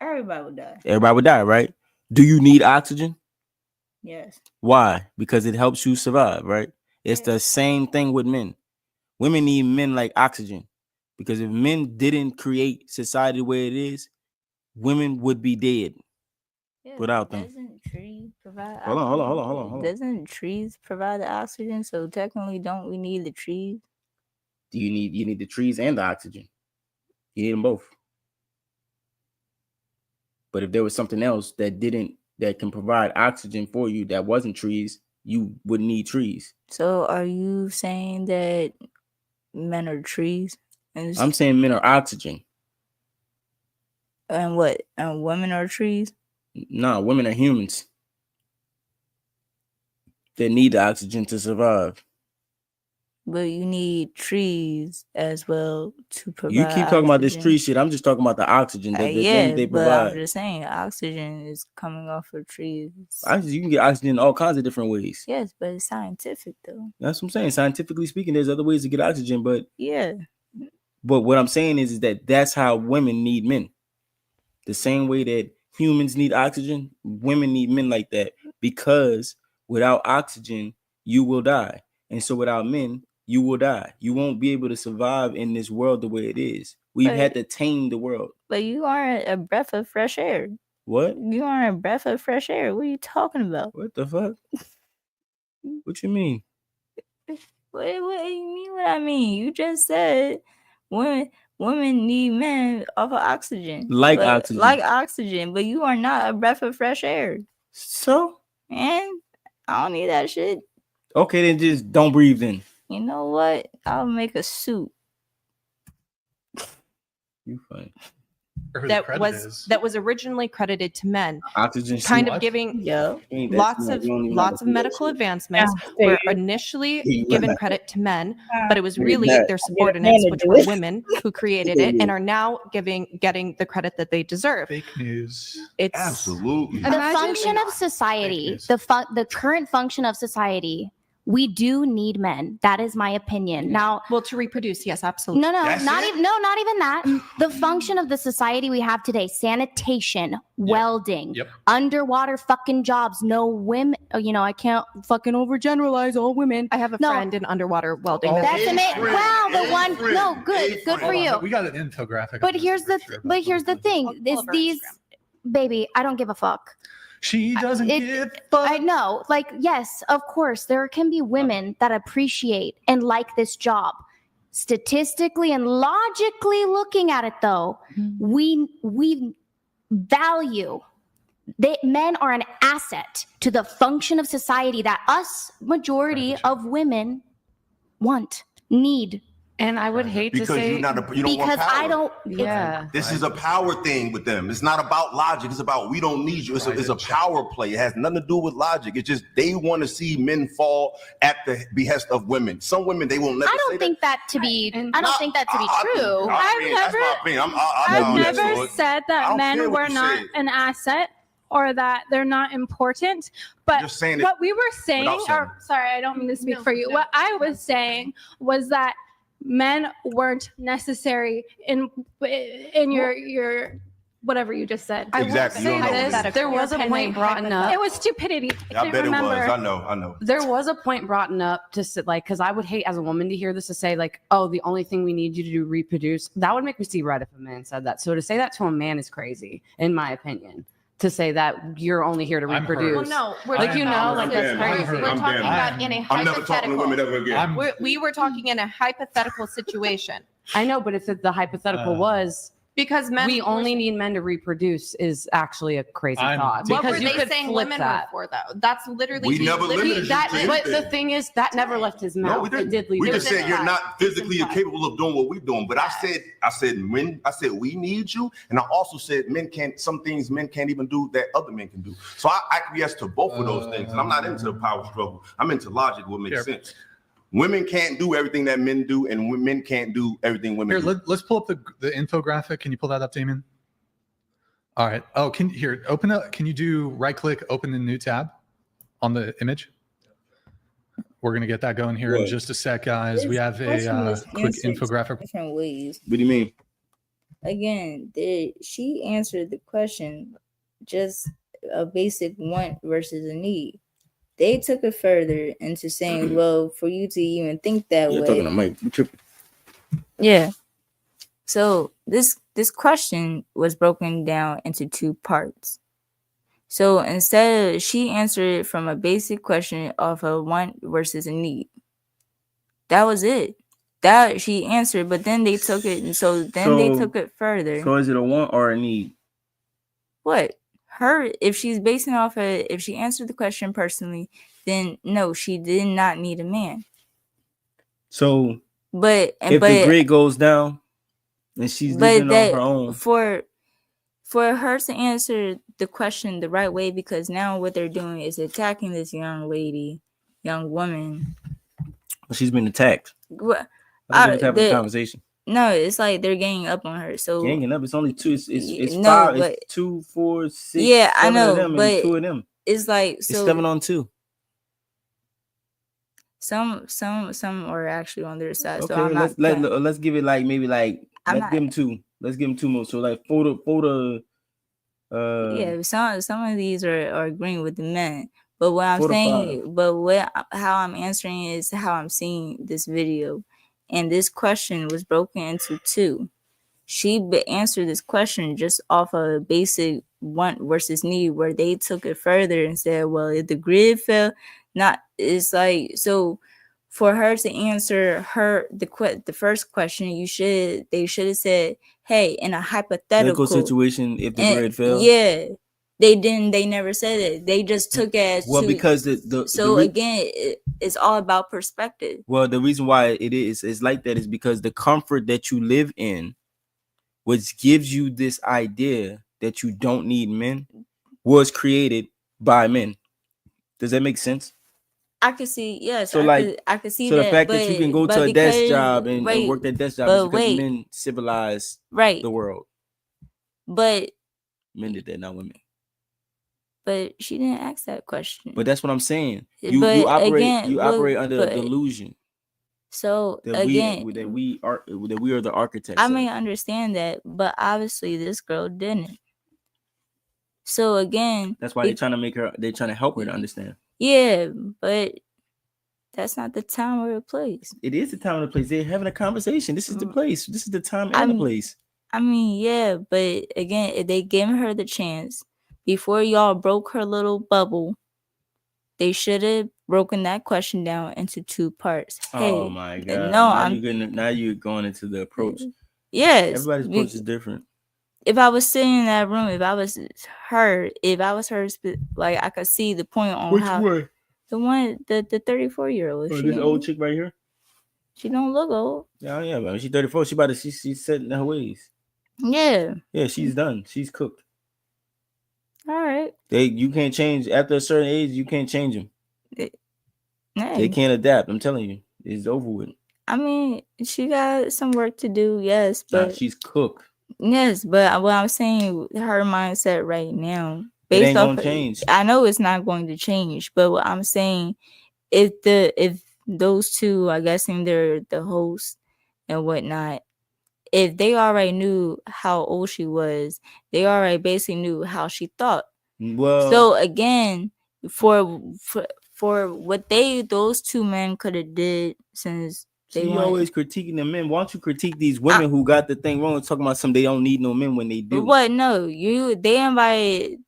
Everybody would die. Everybody would die, right? Do you need oxygen? Yes. Why? Because it helps you survive, right? It's the same thing with men. Women need men like oxygen. Because if men didn't create society the way it is, women would be dead without them. Doesn't trees provide Hold on. oxygen? Doesn't trees provide the oxygen? So technically, don't we need the trees? You need the trees and the oxygen. You need them both. But if there was something else that can provide oxygen for you that wasn't trees, you would need trees. So are you saying that men are trees? I'm saying men are oxygen. And what? And women are trees? No, women are humans that need the oxygen to survive. But you need trees as well to provide. You keep talking about this oxygen. tree shit. I'm just talking about the oxygen that they but provide. I'm just saying oxygen is coming off of trees. You can get oxygen in all kinds of different ways. Yes, but it's scientific though. That's what I'm saying. Scientifically speaking, there's other ways to get oxygen, but yeah. But what I'm saying is that that's how women need men. The same way that humans need oxygen, women need men like that, because without oxygen, you will die. And so without men, you will die. You won't be able to survive in this world the way it is. We've had to tame the world. But you aren't a breath of fresh air. What? You aren't a breath of fresh air. What are you talking about? What the fuck? What you mean? What do you mean what I mean? You just said women need men off of oxygen. Like oxygen. But you are not a breath of fresh air. So? And I don't need that shit. Okay, then just don't breathe in. You know what? I'll make a suit. You funny. That was originally credited to men. Oxygen kind suit? of giving Lots of medical advancements were initially given credit to men, but it was really their subordinates, which were women, who created it and are now getting the credit that they deserve. Fake news. It's absolutely the function of society. The current function of society. We do need men. That is my opinion. Now, well, to reproduce, yes, absolutely. No, not even that. The function of the society we have today: sanitation, welding, underwater fucking jobs. No women. I can't fucking overgeneralize all women. I have a friend in underwater welding. That's amazing. Wow, the one. No, good for you. We got an infographic. But here's the thing: is these, baby, I don't give a fuck. She doesn't give a fuck. I know. Like, yes, of course, there can be women that appreciate and like this job. Statistically and logically looking at it, though, we value that men are an asset to the function of society that us, majority of women, need. And I would hate to say you don't want power. This is a power thing with them. It's not about logic. It's about we don't need you. It's a power play. It has nothing to do with logic. It's just they want to see men fall at the behest of women. Some women they will never. I don't think that to be. I don't think that to be true. I've never said that men were not an asset or that they're not important. But what we were saying, sorry, I don't mean to speak for you. What I was saying was that men weren't necessary in your whatever you just said. Exactly. I will say this. There was a point brought up. It was stupidity. I bet remember. It was. I know. There was a point brought up to sit because I would hate as a woman to hear this to say oh, the only thing we need you to do reproduce. That would make me see red if a man said that. So to say that to a man is crazy, in my opinion. To say that you're only here to reproduce. Well, no, we're that's crazy. We're talking about in a hypothetical. I'm never talking to women ever again. We were talking in a hypothetical situation. I know, but if the hypothetical was Because men, we only need men to reproduce is actually a crazy thought. What Because were you they could saying flip women that. were for, though? That's literally We never limited that. you to But the anything. thing is, that never left his mouth. No, we didn't. It did leave. We it just was said you're implied. not physically capable of doing what we're doing. But I said we need you, and I also said some things men can't even do that other men can do. So I acquiesce to both of those things, and I'm not into the power struggle. I'm into logic. What makes sense? Women can't do everything that men do, and men can't do everything women do. Let's pull up the infographic. Can you pull that up, Damon? All right. Oh, open up. Can you do right click, open the new tab on the image? We're gonna get that going here in just a sec, guys. We have a quick infographic. Different ways. What do you mean? Again, she answered the question, just a basic want versus a need. They took it further into saying, well, for you to even think that way. Talking to Mike. Yeah. So this question was broken down into two parts. So instead, she answered it from a basic question of a want versus a need. That was it. That she answered, but then they took it, and so they took it further. So is it a want or a need? What? If she's basing off of, if she answered the question personally, then no, she did not need a man. So, but if the grid goes down, and she's living on her own, for her to answer the question the right way, because now what they're doing is attacking this young woman. Well, she's been attacked. What? Let's have a conversation. No, it's like they're ganging up on her. So ganging up. It's only two. It's no, five. But, it's 2, 4, 6. Yeah, I know. Of them but and 2 of them. It's like it's 7-on-2. Some are actually on their side. Okay, so I'm let's give it like maybe like let's give them 2. Let's give them 2 more. So like for the yeah, some of these are agreeing with the men. But what I'm saying, how I'm answering is how I'm seeing this video. And this question was broken into 2. She answered this question just off of a basic want versus need, where they took it further and said, well, if the grid fell, it's like, so for her to answer the first question, they should have said, hey, in a hypothetical situation, if the grid fell. Yeah. They didn't. They never said it. They just took it as because again, it's all about perspective. Well, the reason why it is like that is because the comfort that you live in, which gives you this idea that you don't need men, was created by men. Does that make sense? I could see, yes. So I could see so that. The fact that you can go to a desk job and work that desk job is because men civilized the world. But men did that, not women. But she didn't ask that question. But that's what I'm saying. You operate under a delusion. So that we are the architects. I may understand that, but obviously this girl didn't. So again, that's why they're trying to help her to understand. Yeah, but that's not the time or the place. It is the time and the place. They're having a conversation. This is the place. This is the time and the place. I mean, yeah, but again, if they gave her the chance before y'all broke her little bubble, they should have broken that question down into 2 parts. Oh my God! No, now you're going into the approach. Yes, everybody's approach is different. If I was sitting in that room, if I was her, like I could see the point on which how one? The 34-year-old. This old chick right here. She don't look old. Yeah, but she's 34. She's set in her ways. Yeah. Yeah, she's done. She's cooked. All right. You can't change after a certain age. You can't change them. They can't adapt. I'm telling you, it's over with. I mean, she got some work to do. Yes, but she's cooked. Yes, but what I'm saying, her mindset right now, based it ain't off, gonna change. I know it's not going to change, but what I'm saying, if those two, I guess, they're the host and whatnot, if they already knew how old she was, they already basically knew how she thought. Well, so again, for what those 2 men could have did, since they always critiquing the men. Why don't you critique these women who got the thing wrong and talking about they don't need no men when they do? What? No, they invited.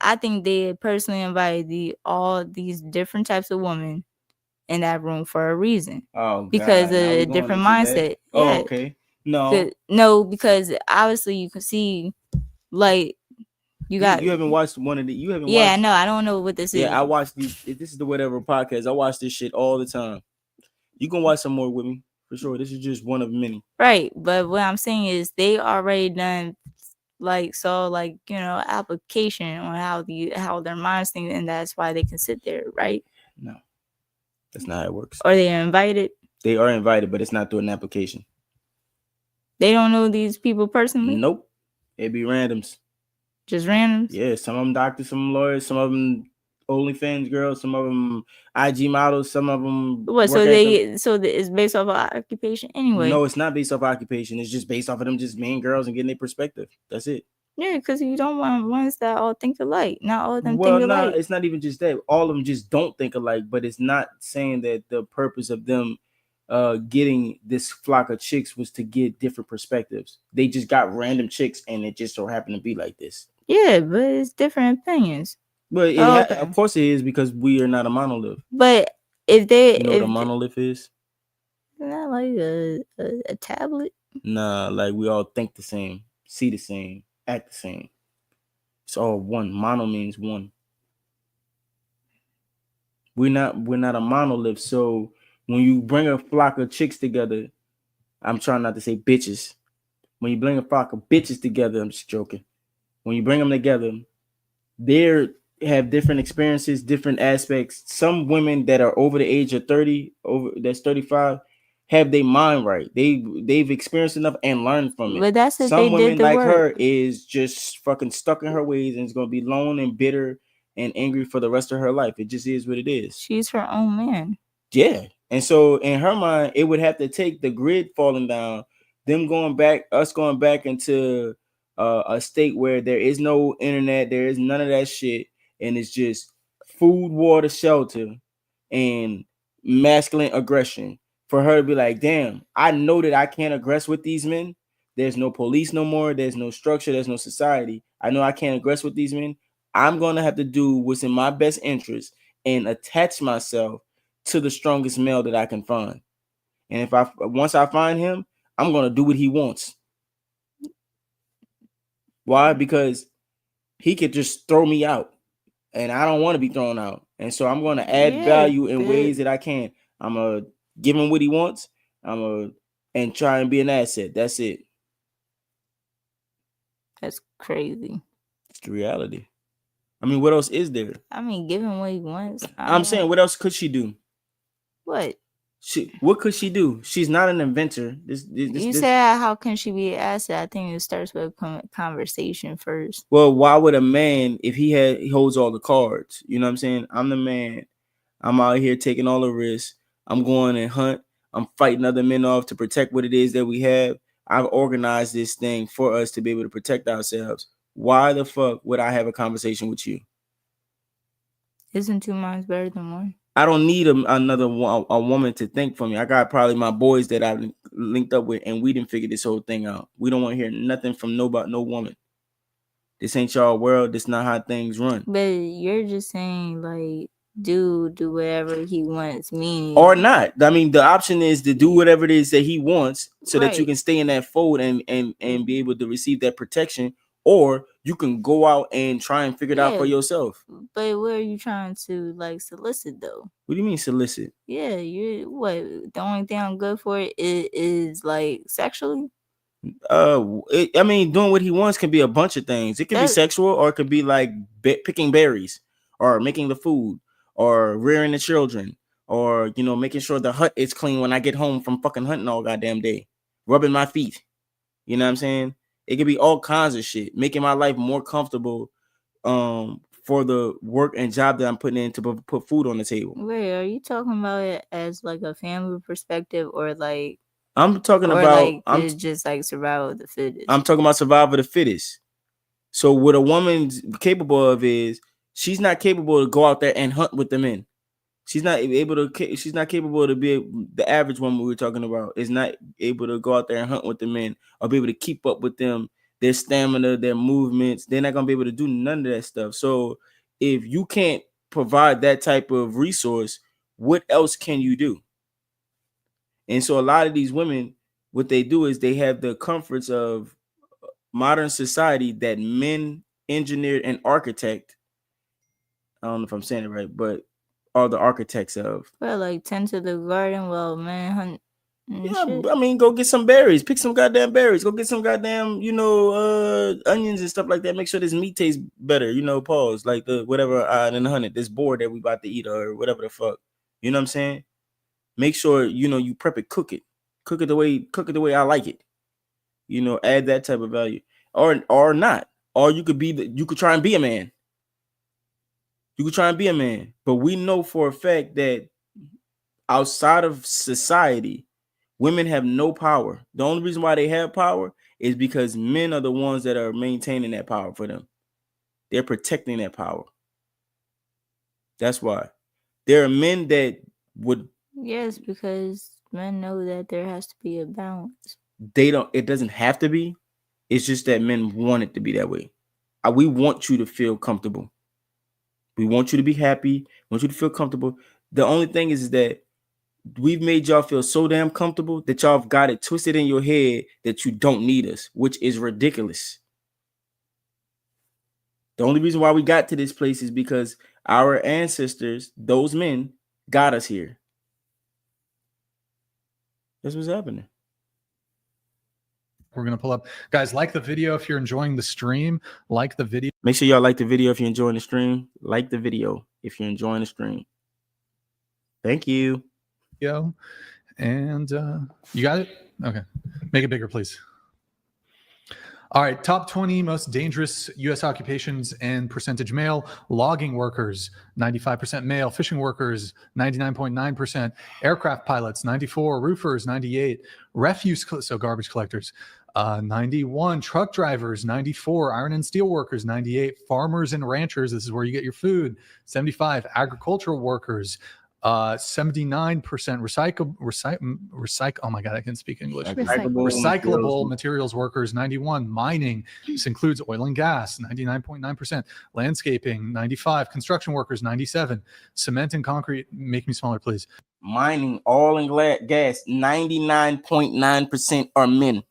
I think they personally invited all these different types of women in that room for a reason. Oh, because of a different mindset. Oh, okay. No, because obviously you can see, like, you haven't watched one of the. You haven't. Yeah, watched, no, I don't know what this is. Yeah, I watched these. This is the Whatever podcast. I watch this shit all the time. You can watch some more with me for sure. This is just one of many. Right, but what I'm saying is they already done application on how their minds think, and that's why they can sit there, right? No, that's not how it works. Or they're invited. They are invited, but it's not through an application. They don't know these people personally. Nope, it'd be randoms. Just randoms. Yeah, some of them doctors, some of them lawyers, some of them OnlyFans girls, some of them IG models, some of them. What? So it's based off of occupation anyway. No, it's not based off occupation. It's just based off of them just being girls and getting their perspective. That's it. Yeah, because you don't want ones that all think alike. Not all of them think alike. Well, no, it's not even just that. All of them just don't think alike. But it's not saying that the purpose of them getting this flock of chicks was to get different perspectives. They just got random chicks, and it just so happened to be like this. Yeah, but it's different opinions. But of course it is, because we are not a monolith. But if they, you know what a monolith is? Not like a tablet. Nah, like we all think the same, see the same, act the same. It's all one. Mono means one. We're not a monolith. So when you bring a flock of chicks together, I'm trying not to say bitches. When you bring a flock of bitches together, I'm just joking. When you bring them together, they have different experiences, different aspects. Some women that are over the age of 30, that's 35, have their mind right. They've experienced enough and learned from it. But that's if some they women did the like work. her is just fucking stuck in her ways and is gonna be lone and bitter and angry for the rest of her life. It just is what it is. She's her own man. Yeah. And so in her mind, it would have to take the grid falling down, us going back into a state where there is no internet, there is none of that shit, and it's just food, water, shelter, and masculine aggression. For her to be like, damn, I know that I can't aggress with these men. There's no police no more. There's no structure. There's no society. I know I can't aggress with these men. I'm going to have to do what's in my best interest and attach myself to the strongest male that I can find. And once I find him, I'm going to do what he wants. Why? Because he could just throw me out, and I don't want to be thrown out. And so I'm going to add value in ways that I can. I'm going to give him what he wants. And try and be an asset. That's it. That's crazy. It's the reality. I mean, what else is there? I mean, give him what he wants. I'm saying, what else could she do? What? What could she do? She's not an inventor. You said, how can she be an asset? I think it starts with conversation first. Well, why would a man, if he holds all the cards? You know what I'm saying? I'm the man. I'm out here taking all the risks. I'm going and hunt. I'm fighting other men off to protect what it is that we have. I've organized this thing for us to be able to protect ourselves. Why the fuck would I have a conversation with you? Isn't 2 minds better than one? I don't need a woman to think for me. I got probably my boys that I've linked up with, and we didn't figure this whole thing out. We don't want to hear nothing from no woman. This ain't y'all world. This not how things run. But you're just saying, like, do whatever he wants, meaning or not. I mean, the option is to do whatever it is that he wants, so that you can stay in that fold and be able to receive that protection. Or you can go out and try and figure it out for yourself. But where are you trying to like solicit though? What do you mean solicit? Yeah, the only thing I'm good for is like sexually. I mean, doing what he wants can be a bunch of things. It can be sexual, or it could be like picking berries, or making the food, or rearing the children, or making sure the hut is clean when I get home from fucking hunting all goddamn day, rubbing my feet. You know what I'm saying? It could be all kinds of shit, making my life more comfortable for the work and job that I'm putting in to put food on the table. Wait, are you talking about it as like a family perspective, or like I'm talking about like it's just like survival of the fittest? I'm talking about survival of the fittest. So what a woman's capable of is she's not capable to go out there and hunt with the men. She's not capable to be the average woman we were talking about is not able to go out there and hunt with the men or be able to keep up with them, their stamina, their movements. They're not going to be able to do none of that stuff. So if you can't provide that type of resource, what else can you do? And so a lot of these women what they do is they have the comforts of modern society that men engineered and architect. I don't know if I'm saying it right, but are the architects of. Well, like tend to the garden while men hunt. Yeah, I mean, go get some berries. Pick some goddamn berries. Go get some goddamn, onions and stuff like that. Make sure this meat tastes better. Pause. Like the whatever in the hunted, this board that we about to eat or whatever the fuck. You know what I'm saying? Make sure you prep it, cook it the way I like it. Add that type of value, or not. Or you could try and be a man. You could try and be a man, but we know for a fact that outside of society, women have no power. The only reason why they have power is because men are the ones that are maintaining that power for them. They're protecting that power. That's why. There are men that would. Yes, because men know that there has to be a balance. It doesn't have to be. It's just that men want it to be that way. We want you to feel comfortable. We want you to be happy. We want you to feel comfortable. The only thing is that we've made y'all feel so damn comfortable that y'all have got it twisted in your head that you don't need us, which is ridiculous. The only reason why we got to this place is because our ancestors, those men, got us here. That's what's happening. We're going to pull up. Guys, like the video if you're enjoying the stream. Like the video. Make sure y'all like the video if you're enjoying the stream. Like the video if you're enjoying the stream. Thank you. And you got it? Okay. Make it bigger, please. All right. Top 20 most dangerous U.S. occupations and percentage male. Logging workers, 95% male. Fishing workers, 99.9%. Aircraft pilots, 94. Roofers, 98. Refuse, so garbage collectors, 91. Truck drivers, 94. Iron and steel workers, 98. Farmers and ranchers, this is where you get your food, 75. Agricultural workers, 79%. Recycle. Oh my God, I can speak English. Recyclable materials workers, 91. Mining, this includes oil and gas, 99.9%. Landscaping, 95. Construction workers, 97. Cement and concrete, make me smaller, please. Mining, oil and gas, 99.9% are men.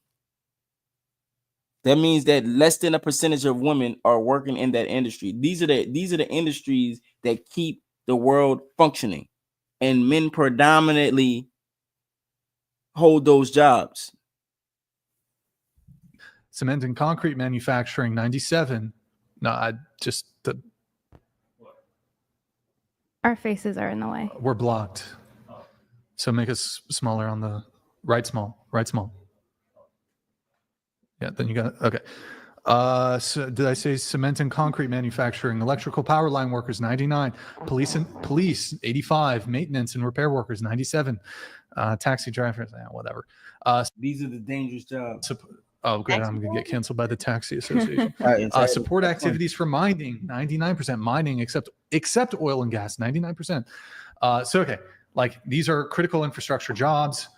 That means that less than a percentage of women are working in that industry. These are the industries that keep the world functioning, and men predominantly hold those jobs. Cement and concrete manufacturing, 97. No, our faces are in the way. We're blocked. So make us smaller on the right small. Yeah, then you got it. Okay. So did I say cement and concrete manufacturing, electrical power line workers, 99, police, 85, maintenance and repair workers, 97, taxi drivers, whatever. These are the dangerous jobs. Oh, good. I'm going to get canceled by the Taxi Association. Support activities for mining, 99%. Mining, except oil and gas, 99%. Okay, like these are critical infrastructure jobs,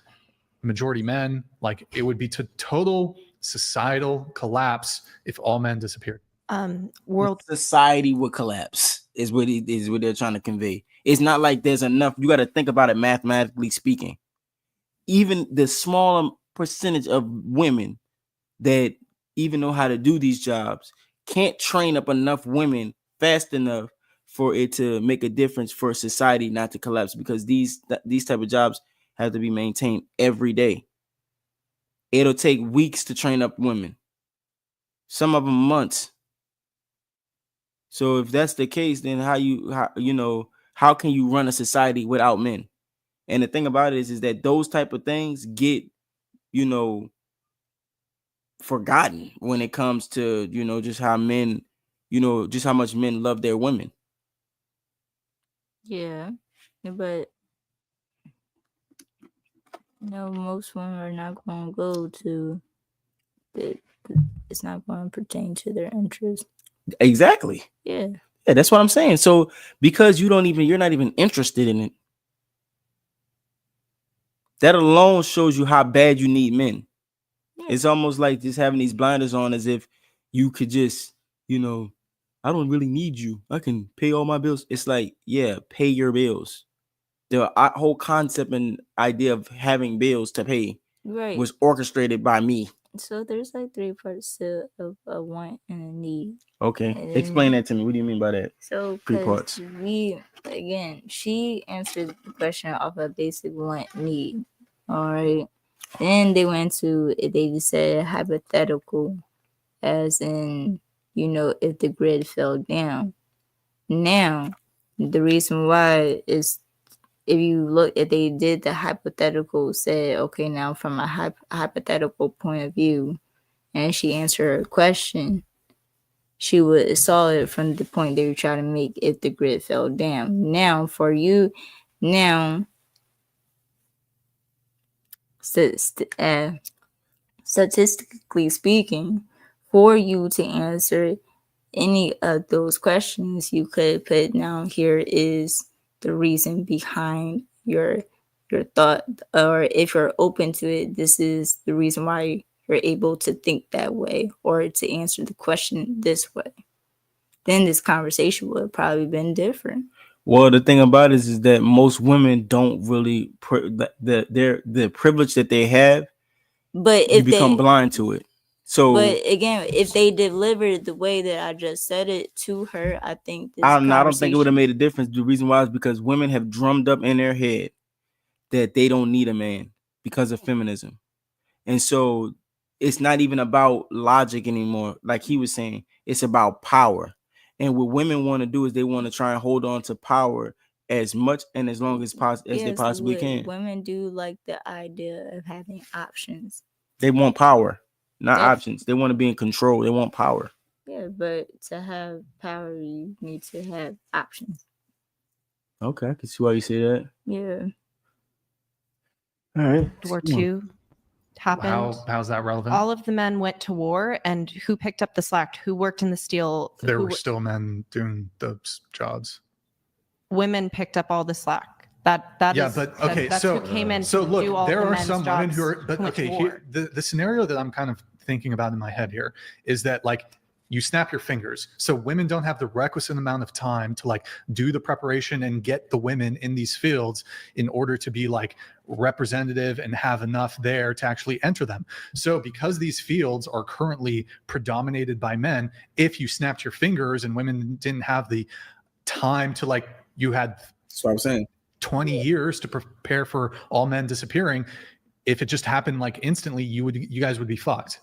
majority men. Like it would be to total societal collapse if all men disappeared. World society would collapse is what they're trying to convey. It's not like there's enough. You got to think about it mathematically speaking. Even the smaller percentage of women that even know how to do these jobs can't train up enough women fast enough for it to make a difference for society not to collapse, because these type of jobs have to be maintained every day. It'll take weeks to train up women, some of them months. So if that's the case, then how can you run a society without men? And the thing about it is that those type of things get, forgotten when it comes to, just how men, just how much men love their women. Yeah, but most women are not going to go to it's not going to pertain to their interests. Exactly. Yeah, that's what I'm saying. So because you're not even interested in it, that alone shows you how bad you need men. Yeah. It's almost like just having these blinders on, as if you could just, I don't really need you. I can pay all my bills. It's like, yeah, pay your bills. The whole concept and idea of having bills to pay Right. was orchestrated by me. So there's like 3 parts to a want and a need. Okay, explain that to me. What do you mean by that? So 3 parts. She answered the question off a basic want need. All right. Then they went to, they just said hypothetical, as in, if the grid fell down. Now, the reason why is, if you look, if they did the hypothetical, said, okay, now from a hypothetical point of view, and she answered her question, she would saw it from the point they were trying to make if the grid fell down. Now, for you, statistically speaking, for you to answer any of those questions, you could put down, here is the reason behind your thought, or if you're open to it, this is the reason why you're able to think that way or to answer the question this way. Then this conversation would have probably been different. Well, the thing about it is that most women don't really the privilege that they have, but if you become blind to it. So, but again, if they delivered the way that I just said it to her, I think I don't think it would have made a difference. The reason why is because women have drummed up in their head that they don't need a man because of feminism, and so it's not even about logic anymore. Like he was saying, it's about power. And what women want to do is they want to try and hold on to power as much and as long as they possibly can. Women do like the idea of having options. They want power. Not options. They want to be in control. They want power. Yeah, but to have power, you need to have options. Okay, I can see why you say that. Yeah. All right. War II happened. How's that relevant? All of the men went to war, and who picked up the slack? Who worked in the steel? There were still men doing those jobs. Women picked up all the slack. That's who came in. So look, do all there the are men's some women jobs who are, but okay, here, the scenario that I'm kind of thinking about in my head here is that like you snap your fingers. So women don't have the requisite amount of time to like do the preparation and get the women in these fields in order to be like representative and have enough there to actually enter them. So because these fields are currently predominated by men, if you snapped your fingers and women didn't have the time to like, you had, that's what I'm saying, 20 years to prepare for all men disappearing. If it just happened like instantly, you guys would be fucked.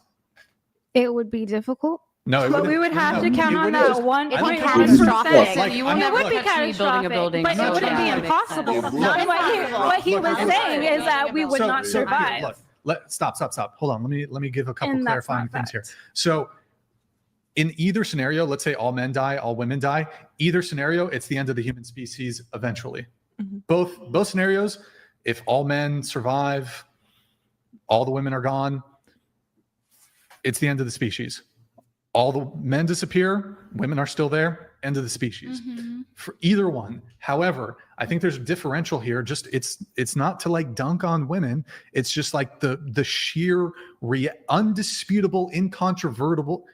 It would be difficult. No, but we would have to count on that 1.1%. You would be catastrophic, but it wouldn't be impossible. What he was saying is that we would not survive. Look, stop. Hold on. Let me give a couple clarifying things here. So in either scenario, let's say all men die, all women die. Either scenario, it's the end of the human species eventually. Mm-hmm. Both scenarios, if all men survive, all the women are gone, it's the end of the species. All the men disappear, women are still there, end of the species. Mm-hmm. For either one. However, I think there's a differential here. Just it's not to like dunk on women. It's just like the sheer undisputable, incontrovertible.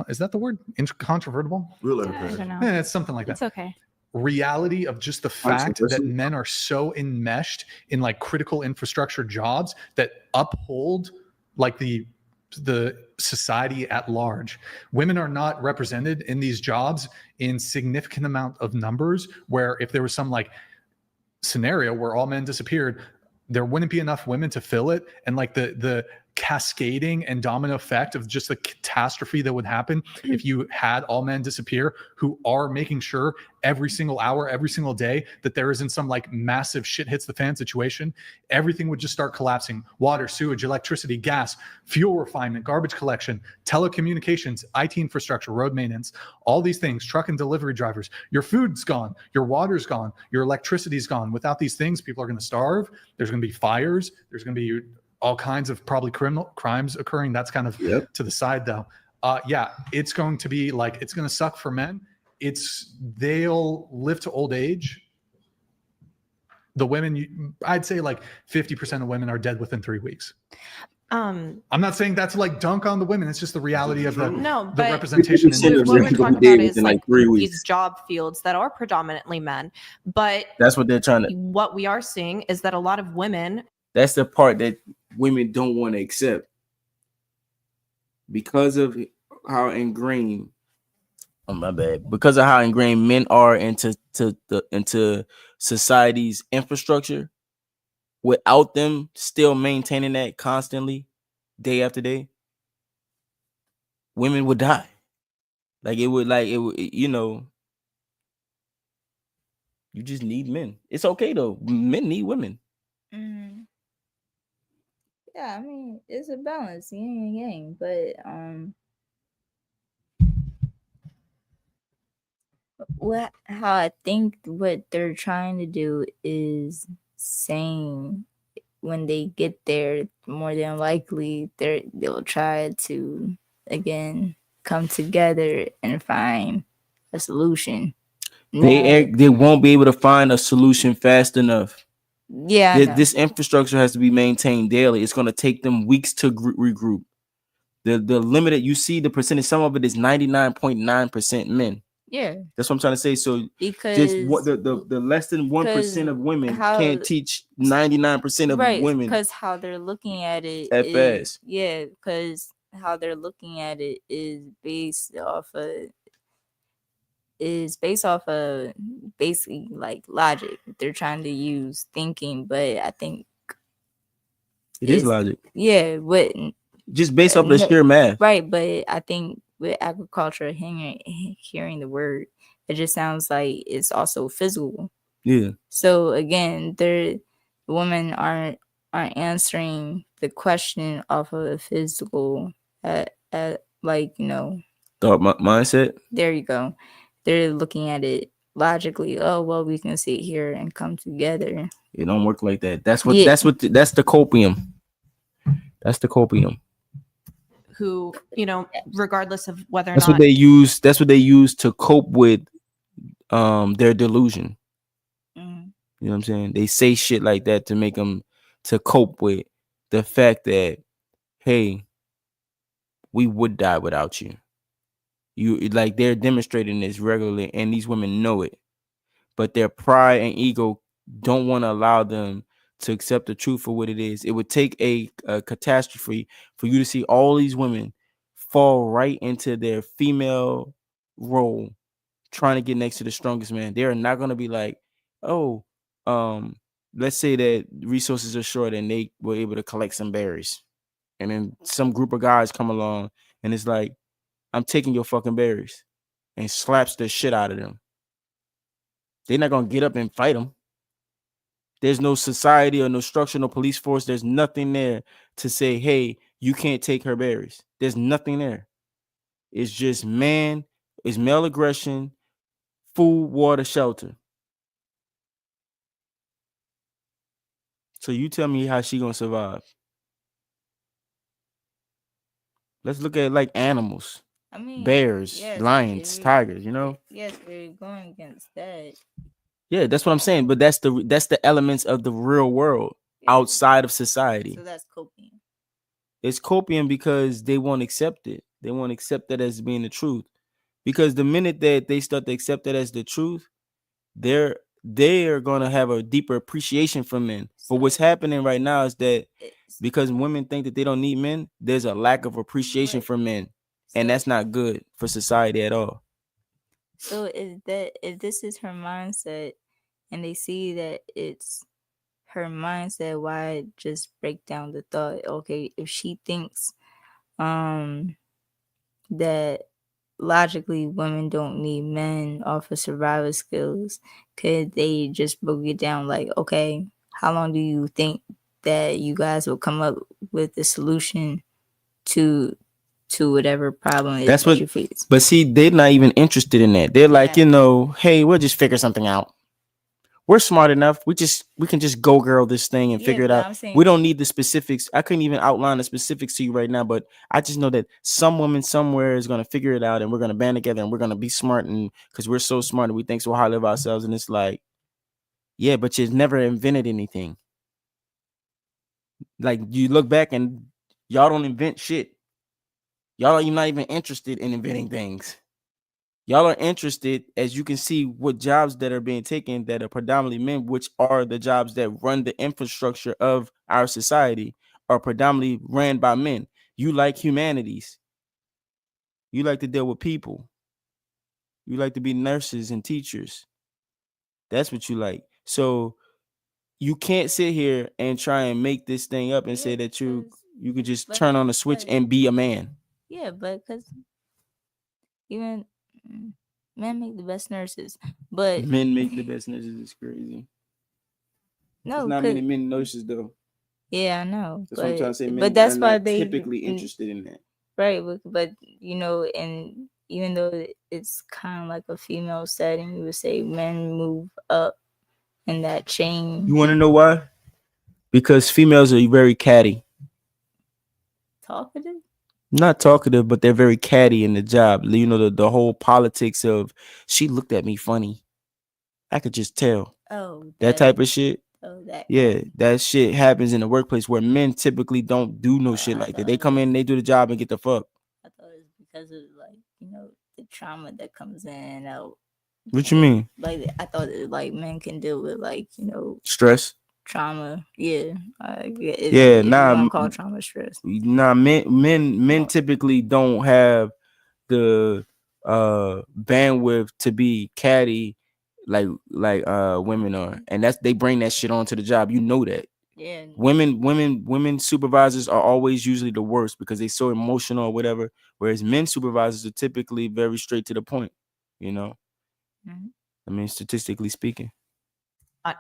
Is that the word? Incontrovertible? Really? I don't know. Yeah, it's something like that. It's okay. Reality of just the fact that men are so enmeshed in like critical infrastructure jobs that uphold like the society at large. Women are not represented in these jobs in significant amount of numbers, where if there was some like scenario where all men disappeared, there wouldn't be enough women to fill it. And like the cascading and domino effect of just the catastrophe that would happen if you had all men disappear, who are making sure every single hour, every single day that there isn't some like massive shit hits the fan situation, everything would just start collapsing. Water, sewage, electricity, gas, fuel refinement, garbage collection, telecommunications, IT infrastructure, road maintenance, all these things, truck and delivery drivers. Your food's gone, your water's gone, your electricity's gone. Without these things, people are going to starve. There's going to be fires. There's going to be all kinds of probably crimes occurring. That's kind of to the side though. It's going to be like, it's going to suck for men. They'll live to old age. The women, I'd say like 50% of women are dead within 3 weeks. I'm not saying that's like dunk on the women. It's just the reality of the representation. What we're talking about is like these job fields that are predominantly men, but that's what they're trying to. What we are seeing is that a lot of women That's the part that women don't want to accept because of how ingrained. Oh, my bad. Because of how ingrained men are into society's infrastructure, without them still maintaining that constantly, day after day, women would die. It would, you know. You just need men. It's okay though. Men need women. Mm. Yeah, I mean it's a balance, yin and yang. But how I think what they're trying to do is saying when they get there, more than likely they'll try to again come together and find a solution. They won't be able to find a solution fast enough. Yeah, this infrastructure has to be maintained daily. It's going to take them weeks to regroup. The limited, you see the percentage, some of it is 99.9% men. Yeah, that's what I'm trying to say. So because just what the less than 1% of women can't teach 99% of women. Because how they're looking at it fast. Yeah, because how they're looking at it is based off of basically like logic. They're trying to use thinking, but I think it is logic. Yeah, but just based off the sheer math, right? But I think with agriculture, hearing the word, it just sounds like it's also physical. Yeah. So again, the women aren't answering the question off of a physical, like thought mindset. There you go. They're looking at it logically. Oh well, we can sit here and come together. It don't work like that. That's the copium. That's the copium. Who, regardless of whether or that's not what they use. That's what they use to cope with their delusion. Mm-hmm. You know what I'm saying? They say shit like that to make them to cope with the fact that, hey, we would die without you. They're demonstrating this regularly, and these women know it, but their pride and ego don't want to allow them to accept the truth for what it is. It would take a catastrophe for you to see all these women fall right into their female role, trying to get next to the strongest man. They are not going to be like, oh, let's say that resources are short and they were able to collect some berries, and then some group of guys come along and it's like, I'm taking your fucking berries, and slaps the shit out of them. They're not going to get up and fight them. There's no society or no structure, no police force. There's nothing there to say, hey, you can't take her berries. There's nothing there. It's just it's male aggression, food, water, shelter. So you tell me how she going to survive. Let's look at like animals. I mean, bears, lions, tigers, Yes, we're going against that. Yeah, that's what I'm saying. But that's the elements of the real world outside of society. So that's copium. It's copium because they won't accept it. They won't accept that as being the truth. Because the minute that they start to accept that as the truth, they're going to have a deeper appreciation for men. But what's happening right now is that because women think that they don't need men, there's a lack of appreciation for men. And that's not good for society at all. So if this is her mindset and they see that it's her mindset, why just break down the thought? Okay, if she thinks that logically women don't need men off of survival skills, could they just break it down like, okay, how long do you think that you guys will come up with the solution to whatever problem is that's what you face? But see, they're not even interested in that. They're like, hey, we'll just figure something out. We're smart enough. We can just go girl this thing and figure it out. We don't need the specifics. I couldn't even outline the specifics to you right now, but I just know that some woman somewhere is going to figure it out, and we're going to band together and we're going to be smart, and because we're so smart and we think so highly of ourselves. And it's like, yeah, but you've never invented anything. Like, you look back and y'all don't invent shit. Y'all are not even interested in inventing things. Y'all are interested, as you can see, what jobs that are being taken that are predominantly men, which are the jobs that run the infrastructure of our society, are predominantly ran by men. You like humanities. You like to deal with people. You like to be nurses and teachers. That's what you like. So you can't sit here and try and make this thing up and say that you could just turn on a switch and be a man. Yeah, but because even men make the best nurses, but men make the best nurses is crazy. No, there's not many men nurses though. Yeah, I know. That's what I'm trying to say. Men but that's why they typically interested in that, right? But you know, and even though it's kind of like a female setting, you would say men move up in that chain. You want to know why? Because females are very catty. Talkative? Not talkative, but they're very catty in the job. You know, the whole politics of she looked at me funny. I could just tell. Oh, that type of shit. Oh, that. Yeah, that shit happens in the workplace where men typically don't do no shit like that. They come in, they do the job, and get the fuck. I thought it was because of like, you know, the trauma that comes in and out. What you mean? Like, I thought that like men can deal with like, you know, stress, trauma. Yeah, nah. Call trauma stress. Nah, men typically don't have the bandwidth to be catty like women are, and they bring that shit onto the job. You know that. Yeah. Women supervisors are always usually the worst because they're so emotional or whatever, whereas men supervisors are typically very straight to the point, you know. Mm-hmm. I mean, statistically speaking.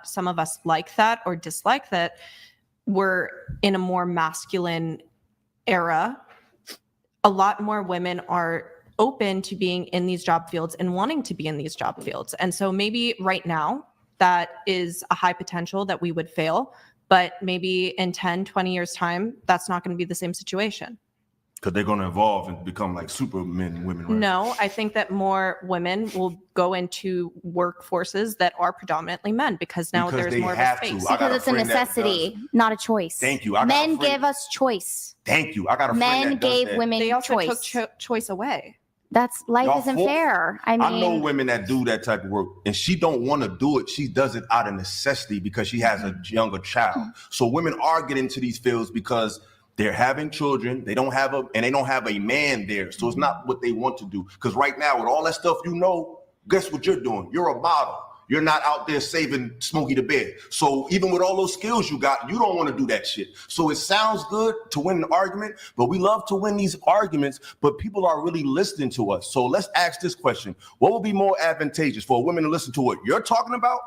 Some of us like that or dislike that. We're in a more masculine era. A lot more women are open to being in these job fields and wanting to be in these job fields. And so maybe right now that is a high potential that we would fail, but maybe in 10, 20 years time, that's not going to be the same situation. Because they're going to evolve and become like super men and women. Right? No, I think that more women will go into workforces that are predominantly men because there's more of a space. Because it's a necessity, not a choice. Thank you. Men give us choice. Thank you. I got a friend Men gave women they also choice. took choice away. That's life isn't fair. I mean, I know women that do that type of work, and she don't want to do it. She does it out of necessity because she has a younger child. So women are getting into these fields because they're having children. They don't have a man there. So it's not what they want to do. Because right now, with all that stuff, you know, guess what you're doing? You're a model. You're not out there saving Smokey the Bear. So even with all those skills you got, you don't want to do that shit. So it sounds good to win an argument, but we love to win these arguments, but people are really listening to us. So let's ask this question. What would be more advantageous for a woman to listen to what you're talking about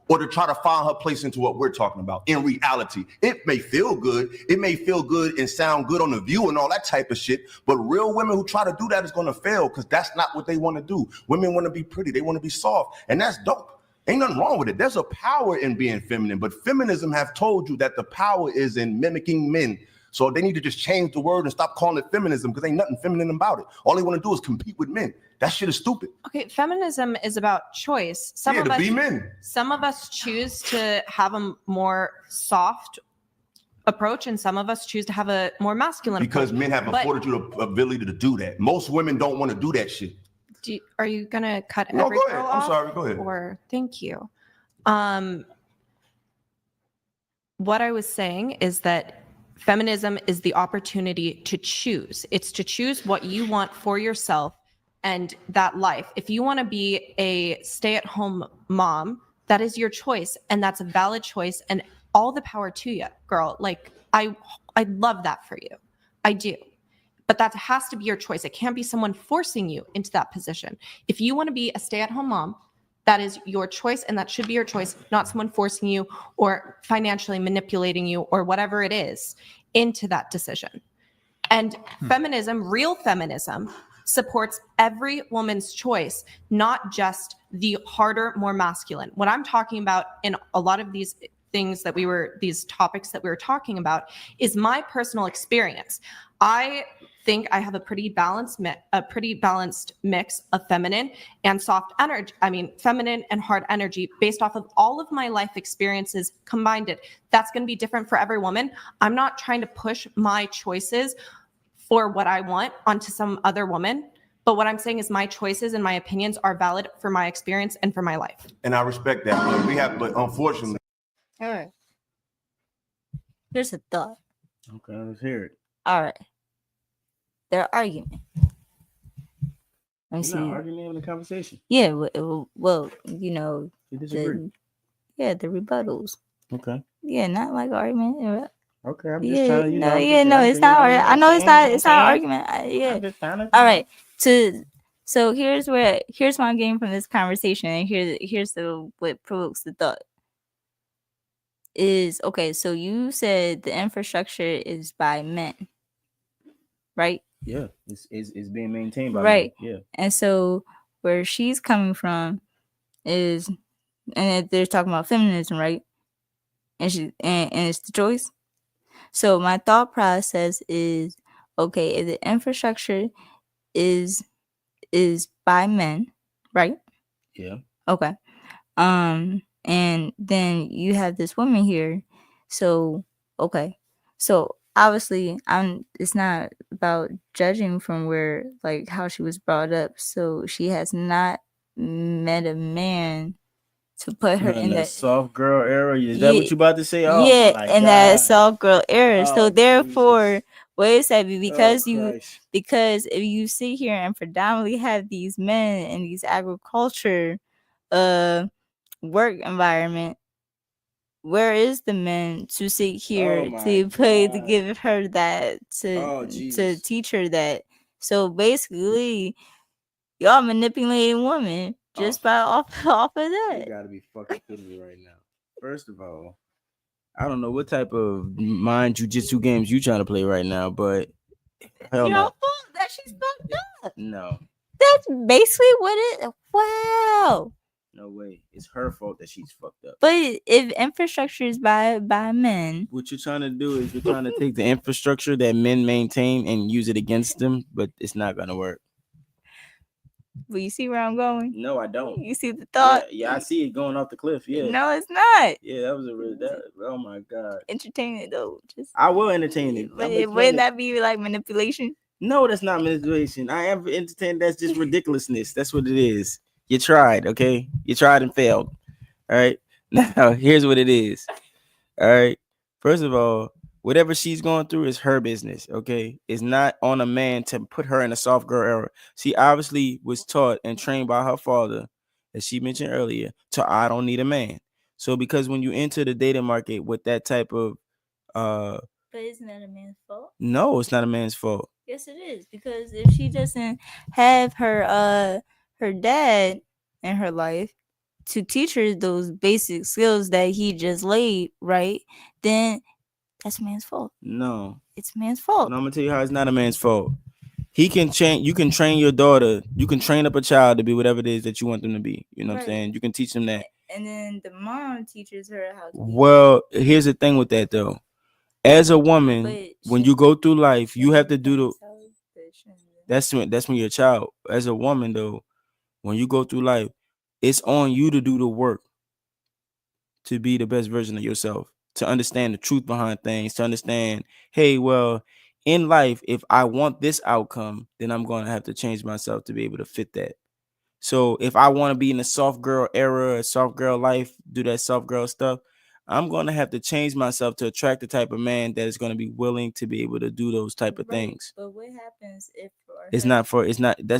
or to try to find her place into what we're talking about? In reality, it may feel good. It may feel good and sound good on the View and all that type of shit, but real women who try to do that is going to fail because that's not what they want to do. Women want to be pretty. They want to be soft, and that's dope. Ain't nothing wrong with it. There's a power in being feminine, but feminism have told you that the power is in mimicking men. So they need to just change the word and stop calling it feminism because ain't nothing feminine about it. All they want to do is compete with men. That shit is stupid. Okay, feminism is about choice. Some of us choose to have a more soft approach, and some of us choose to have a more masculine because approach. Men have afforded you the ability to do that. Most women don't want to do that shit. Are you gonna cut No, every go ahead. girl I'm off? sorry. Go ahead. Or thank you. What I was saying is that feminism is the opportunity to choose. It's to choose what you want for yourself and that life. If you want to be a stay-at-home mom, that is your choice, and that's a valid choice. And all the power to you, girl. Like I love that for you. I do. But that has to be your choice. It can't be someone forcing you into that position. If you want to be a stay-at-home mom, that is your choice, and that should be your choice, not someone forcing you or financially manipulating you or whatever it is into that decision. And feminism, real feminism, supports every woman's choice, not just the harder, more masculine. What I'm talking about in a lot of these things that these topics that we were talking about is my personal experience. I think I have a pretty balanced mix of feminine and soft energy. I mean, feminine and hard energy based off of all of my life experiences combined. That's going to be different for every woman. I'm not trying to push my choices for what I want onto some other woman But what I'm saying is my choices and my opinions are valid for my experience and for my life. And I respect that, but unfortunately. All right. Here's a thought. Okay, let's hear it. All right. Their argument. Let me see. Argument in the conversation. Yeah, well, you know, you disagree. The rebuttals. Okay. Yeah, not like argument. Okay, I'm just trying to, no, it's not. I know it's not. It's not argument. All right. So here's my game from this conversation, and here's what provokes the thought. Is okay. So you said the infrastructure is by men, right? Yeah, it's being maintained by right. men. Yeah, and so where she's coming from is, and they're talking about feminism, right? And it's the choice. So my thought process is, okay, if the infrastructure is by men, right? Yeah. Okay. And then you have this woman here. So, okay. So obviously it's not about judging from where, like, how she was brought up. So she has not met a man to put her in that soft girl era. Is that what you about to say? Oh, yeah, in that soft girl era. So therefore, wait a second, because because if you sit here and predominantly have these men in these agriculture work environment, where is the men to sit here to give her that to teach her that? So basically, y'all manipulating women just by off of that. You gotta be fucking kidding me right now. First of all, I don't know what type of mind jujitsu games you trying to play right now, but hell no. Your fault that she's fucked up. No. That's basically what it. Wow. No way. It's her fault that she's fucked up. But if infrastructure is by men, what you're trying to do is you're trying to take the infrastructure that men maintain and use it against them, but it's not gonna work. But you see where I'm going? No, I don't. You see the thought? Yeah, I see it going off the cliff. Yeah. No, it's not. Yeah, that was a real. Oh my god. Entertain it though. I will entertain it. Wouldn't that be like manipulation? No, that's not manipulation. I am entertaining. That's just ridiculousness. That's what it is. You tried, okay? You tried and failed. All right. Now here's what it is. All right. First of all, whatever she's going through is her business, okay? It's not on a man to put her in a soft girl era. She obviously was taught and trained by her father, as she mentioned earlier, to I don't need a man. So because when you enter the dating market with that type of But isn't that a man's fault? No, it's not a man's fault. Yes, it is. Because if she doesn't have her dad in her life to teach her those basic skills that he just laid, right? Then that's a man's fault. No. It's a man's fault. No, I'm gonna tell you how it's not a man's fault. He can change. You can train your daughter. You can train up a child to be whatever it is that you want them to be. You know what I'm saying? You can teach them that. And then the mom teaches her how to. Well, here's the thing with that though. As a woman, when you go through life, you have to do the. That's when you're a child. As a woman though, when you go through life, it's on you to do the work to be the best version of yourself, to understand the truth behind things, to understand, hey, well, in life, if I want this outcome, then I'm going to have to change myself to be able to fit that. So if I want to be in a soft girl era, a soft girl life, do that soft girl stuff, I'm going to have to change myself to attract the type of man that is going to be willing to be able to do those type of things. But what happens if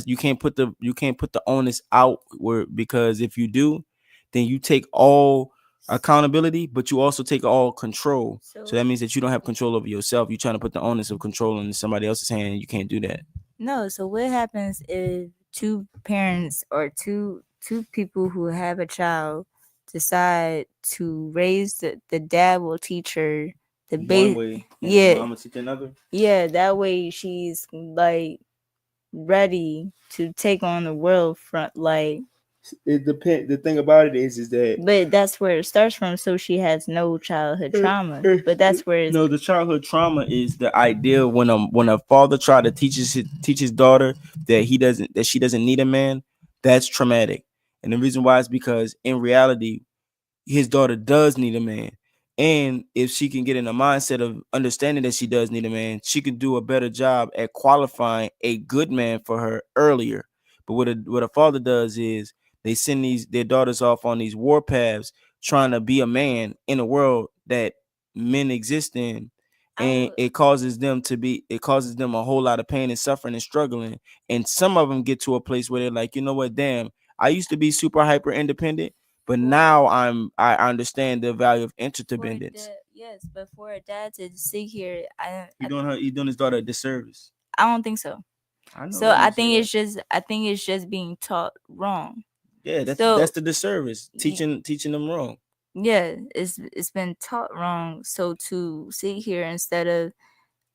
you can't put the onus outward, because if you do, then you take all accountability, but you also take all control. So that means that you don't have control over yourself. You're trying to put the onus of control in somebody else's hand, and you can't do that. No. So what happens if two parents or two people who have a child decide to raise the dad will teach her the base. Yeah. Mama teach another. Yeah. That way she's like ready to take on the world front. Like, it depends. The thing about it is that. But that's where it starts from. So she has no childhood trauma. But that's where it's. No, the childhood trauma is the idea when a father tried to teach his daughter that she doesn't need a man. That's traumatic, and the reason why is because in reality, his daughter does need a man. And if she can get in a mindset of understanding that she does need a man, she can do a better job at qualifying a good man for her earlier. But what a father does is they send their daughters off on these war paths, trying to be a man in a world that men exist in, and it causes them a whole lot of pain and suffering and struggling. And some of them get to a place where they're like, you know what, damn, I used to be super hyper independent, but now I understand the value of interdependence. Yes, but for a dad to sit here, You're doing his daughter a disservice. I don't think so. I think it's just being taught wrong. Yeah, that's the disservice. Teaching them wrong. Yeah, it's been taught wrong. So to sit here instead of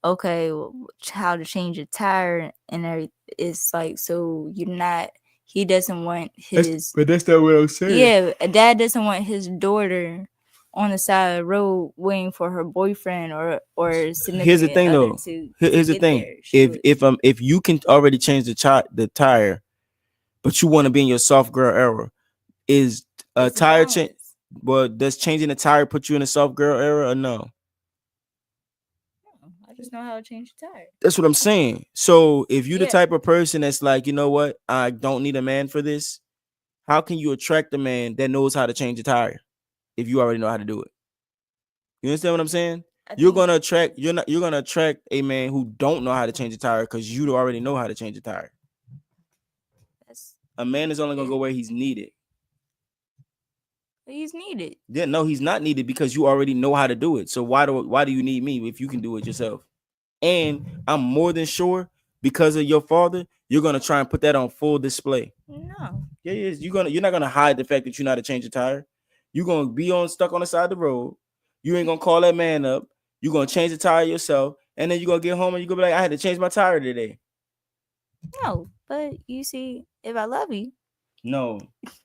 how to change a tire and everything, it's like, so you're not. He doesn't want his. But that's not what I'm saying. Yeah, a dad doesn't want his daughter on the side of the road waiting for her boyfriend or here's the thing though. Here's the thing. If you can already change the tire, but you want to be in your soft girl era, is a tire change? Well, does changing the tire put you in a soft girl era or no? I just know how to change the tire. That's what I'm saying. So if you're the type of person that's like, you know what, I don't need a man for this, how can you attract a man that knows how to change a tire if you already know how to do it? You understand what I'm saying? You're gonna attract a man who don't know how to change a tire because you already know how to change a tire. A man is only gonna go where he's needed. He's needed. Yeah, no, he's not needed because you already know how to do it. So why do you need me if you can do it yourself? And I'm more than sure because of your father, you're gonna try and put that on full display. No. Yeah, you're not gonna hide the fact that you know how to change a tire. You're gonna be stuck on the side of the road. You ain't gonna call that man up. You're gonna change the tire yourself, and then you're gonna get home and you're gonna be like, I had to change my tire today. No, but you see, if I love you. No.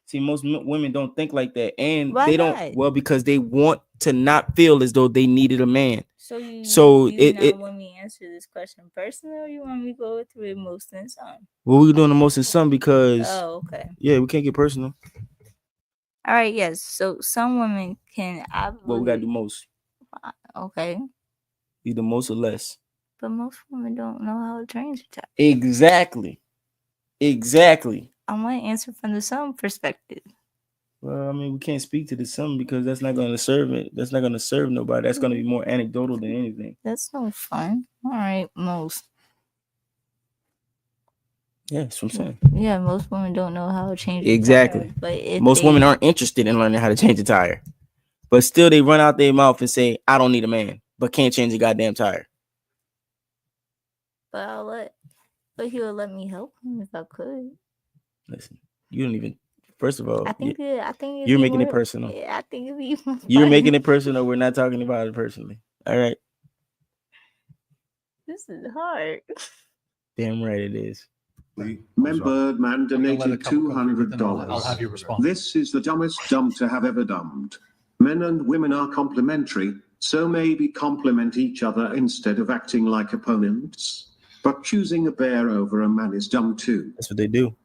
See, most women don't think like that. And why they not? don't, well, because they want to not feel as though they needed a man. So you want me to answer this question personally, or you want me to go through it most in some? Well, we're doing the most in some because okay. Yeah, we can't get personal. All right, yes. So some women can Well, we gotta do most. Okay. Either most or less. But most women don't know how to change a tire. Exactly. I want to answer from the some perspective. Well, I mean, we can't speak to the some because that's not going to serve it. That's not going to serve nobody. That's going to be more anecdotal than anything. That's no fun. All right, most. Yeah, that's what I'm saying. Yeah, most women don't know how to change exactly. Tire, but most women aren't interested in learning how to change a tire. But still, they run out their mouth and say, I don't need a man, but can't change a goddamn tire. But he would let me help him if I could. Listen, you don't even. First of all, I think you're making it personal. Yeah, I think it'd be fun. You're making it personal. We're not talking about it personally. All right. This is hard. Damn right it is. Birdman donated $200. I'll have you respond. This is the dumbest dumb to have ever dumbed. Men and women are complementary, so maybe complement each other instead of acting like opponents. But choosing a bear over a man is dumb too. That's what they do.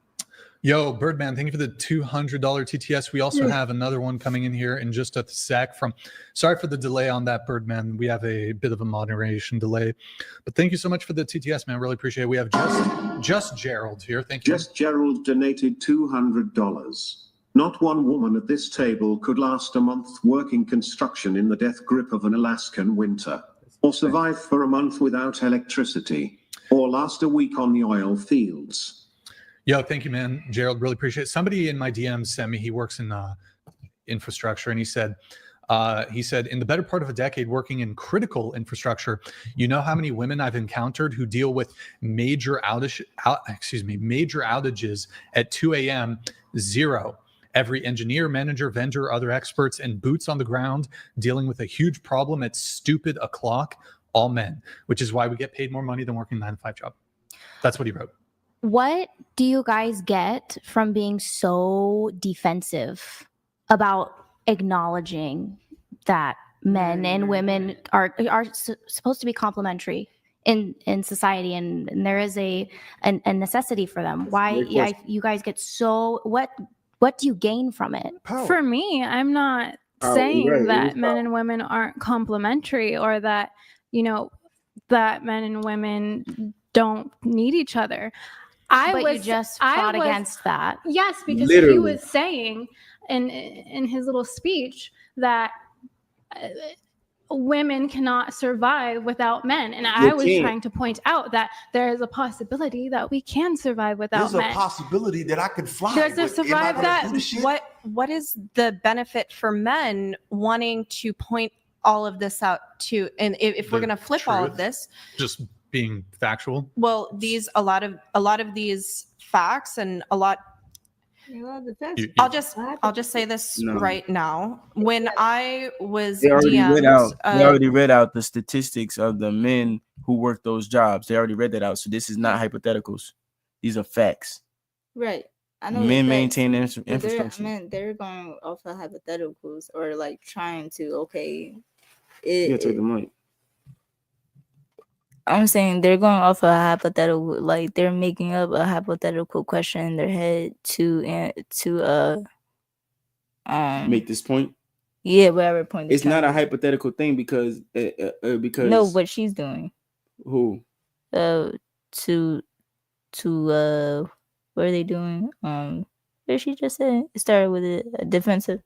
Yo, Birdman, thank you for the $200 TTS. We also have another one coming in here in just a sec. Sorry for the delay on that, Birdman. We have a bit of a moderation delay. But thank you so much for the TTS, man. Really appreciate it. We have just Gerald here. Thank you. Just Gerald donated $200. Not one woman at this table could last a month working construction in the death grip of an Alaskan winter, or survive for a month without electricity, or last a week on the oil fields. Yo, thank you, man. Gerald, really appreciate it. Somebody in my DMs sent me, he works in infrastructure, and he said, in the better part of a decade working in critical infrastructure, you know how many women I've encountered who deal with major outages at 2 a.m. Zero. Every engineer, manager, vendor, other experts, and boots on the ground dealing with a huge problem at stupid o'clock, all men, which is why we get paid more money than working a 9-to-5 job. That's what he wrote. What do you guys get from being so defensive about acknowledging that men and women are supposed to be complementary in society, and there is a necessity for them? Why you guys get so what do you gain from it? For me, I'm not saying that men and women aren't complementary, or that, that men and women don't need each other. You just fought against that. Yes, because Literally. he was saying in his little speech that women cannot survive without men. And I was trying to point out that there is a possibility that we can survive without men. There's a possibility that I could fly. There's a survive that. What is the benefit for men wanting to point all of this out to? And if we're going to flip all of this, just being factual. Well, a lot of these facts and a lot. I'll just say this right now. When I was they already read out the statistics of the men who work those jobs. They already read that out. So this is not hypotheticals. These are facts. Right. I know men maintain infrastructure. They're going off of hypotheticals or like trying to take the mic. I'm saying they're going off a hypothetical, like they're making up a hypothetical question in their head to make this point. Yeah, whatever point. It's not a hypothetical thing because no, what she's doing. Who? To what are they doing? What she just said? It started with a defensive.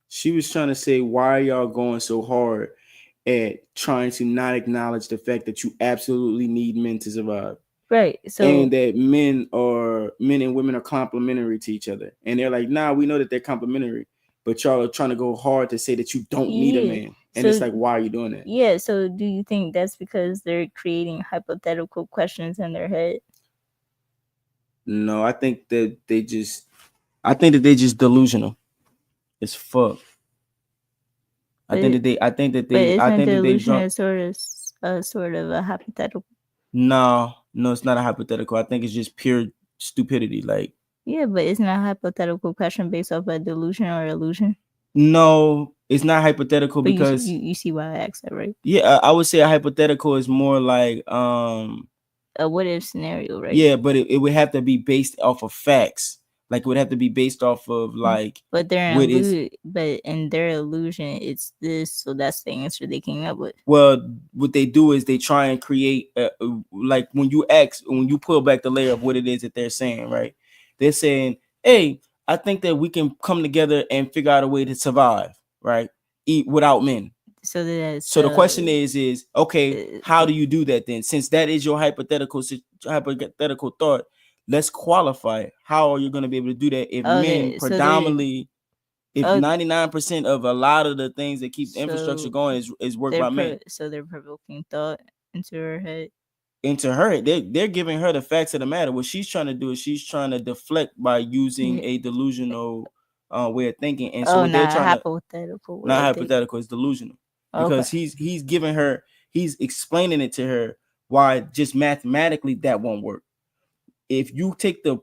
She was trying to say, why are y'all going so hard at trying to not acknowledge the fact that you absolutely need men to survive, right? So and that men and women are complementary to each other, and they're like, nah, we know that they're complementary, but y'all are trying to go hard to say that you don't need a man, and it's like, why are you doing that? Yeah. So do you think that's because they're creating hypothetical questions in their head? No, I think that they just delusional as fuck. I think that delusion is sort of a hypothetical. No, it's not a hypothetical. I think it's just pure stupidity. Like, yeah, but it's not a hypothetical question based off a delusion or illusion. No, it's not hypothetical but because you see why I asked that, right? Yeah, I would say a hypothetical is more like a what if scenario, right? Yeah, but it would have to be based off of facts. Like it would have to be based off of like. But but in their illusion, it's this, so that's the answer they came up with. Well, what they do is they try and create like when you pull back the layer of what it is that they're saying, right? They're saying, hey, I think that we can come together and figure out a way to survive, right? Eat without men. So the question is okay, how do you do that then? Since that is your hypothetical thought, let's qualify it. How are you going to be able to do that if men predominantly, if 99% of a lot of the things that keep the infrastructure going is worked by men? So they're provoking thought into her head. They're giving her the facts of the matter. What she's trying to do is she's trying to deflect by using a delusional way of thinking. And so they're trying hypothetical. Not hypothetical, it's delusional. Because he's giving her, he's explaining it to her why just mathematically that won't work. If you take the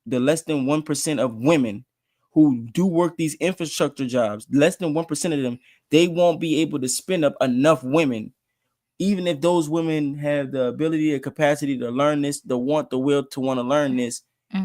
less than 1% of women who do work these infrastructure jobs, less than 1% of them, they won't be able to spin up enough women. Even if those women have the ability or capacity to learn this, the will to want to learn this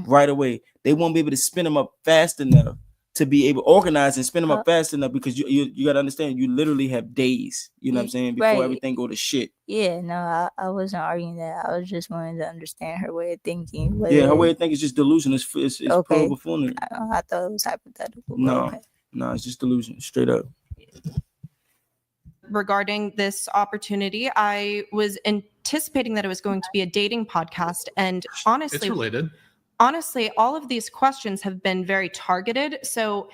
right away, they won't be able to spin them up fast enough to be able to organize and spin them up fast enough, because you got to understand, you literally have days, you know what I'm saying, before everything go to shit. Yeah, no, I wasn't arguing that. I was just wanting to understand her way of thinking. Yeah, her way of thinking is just delusion. It's okay. buffoonery. I thought it was hypothetical. No, it's just delusion, straight up. Regarding this opportunity, I was anticipating that it was going to be a dating podcast, and honestly, it's related. Honestly, all of these questions have been very targeted. So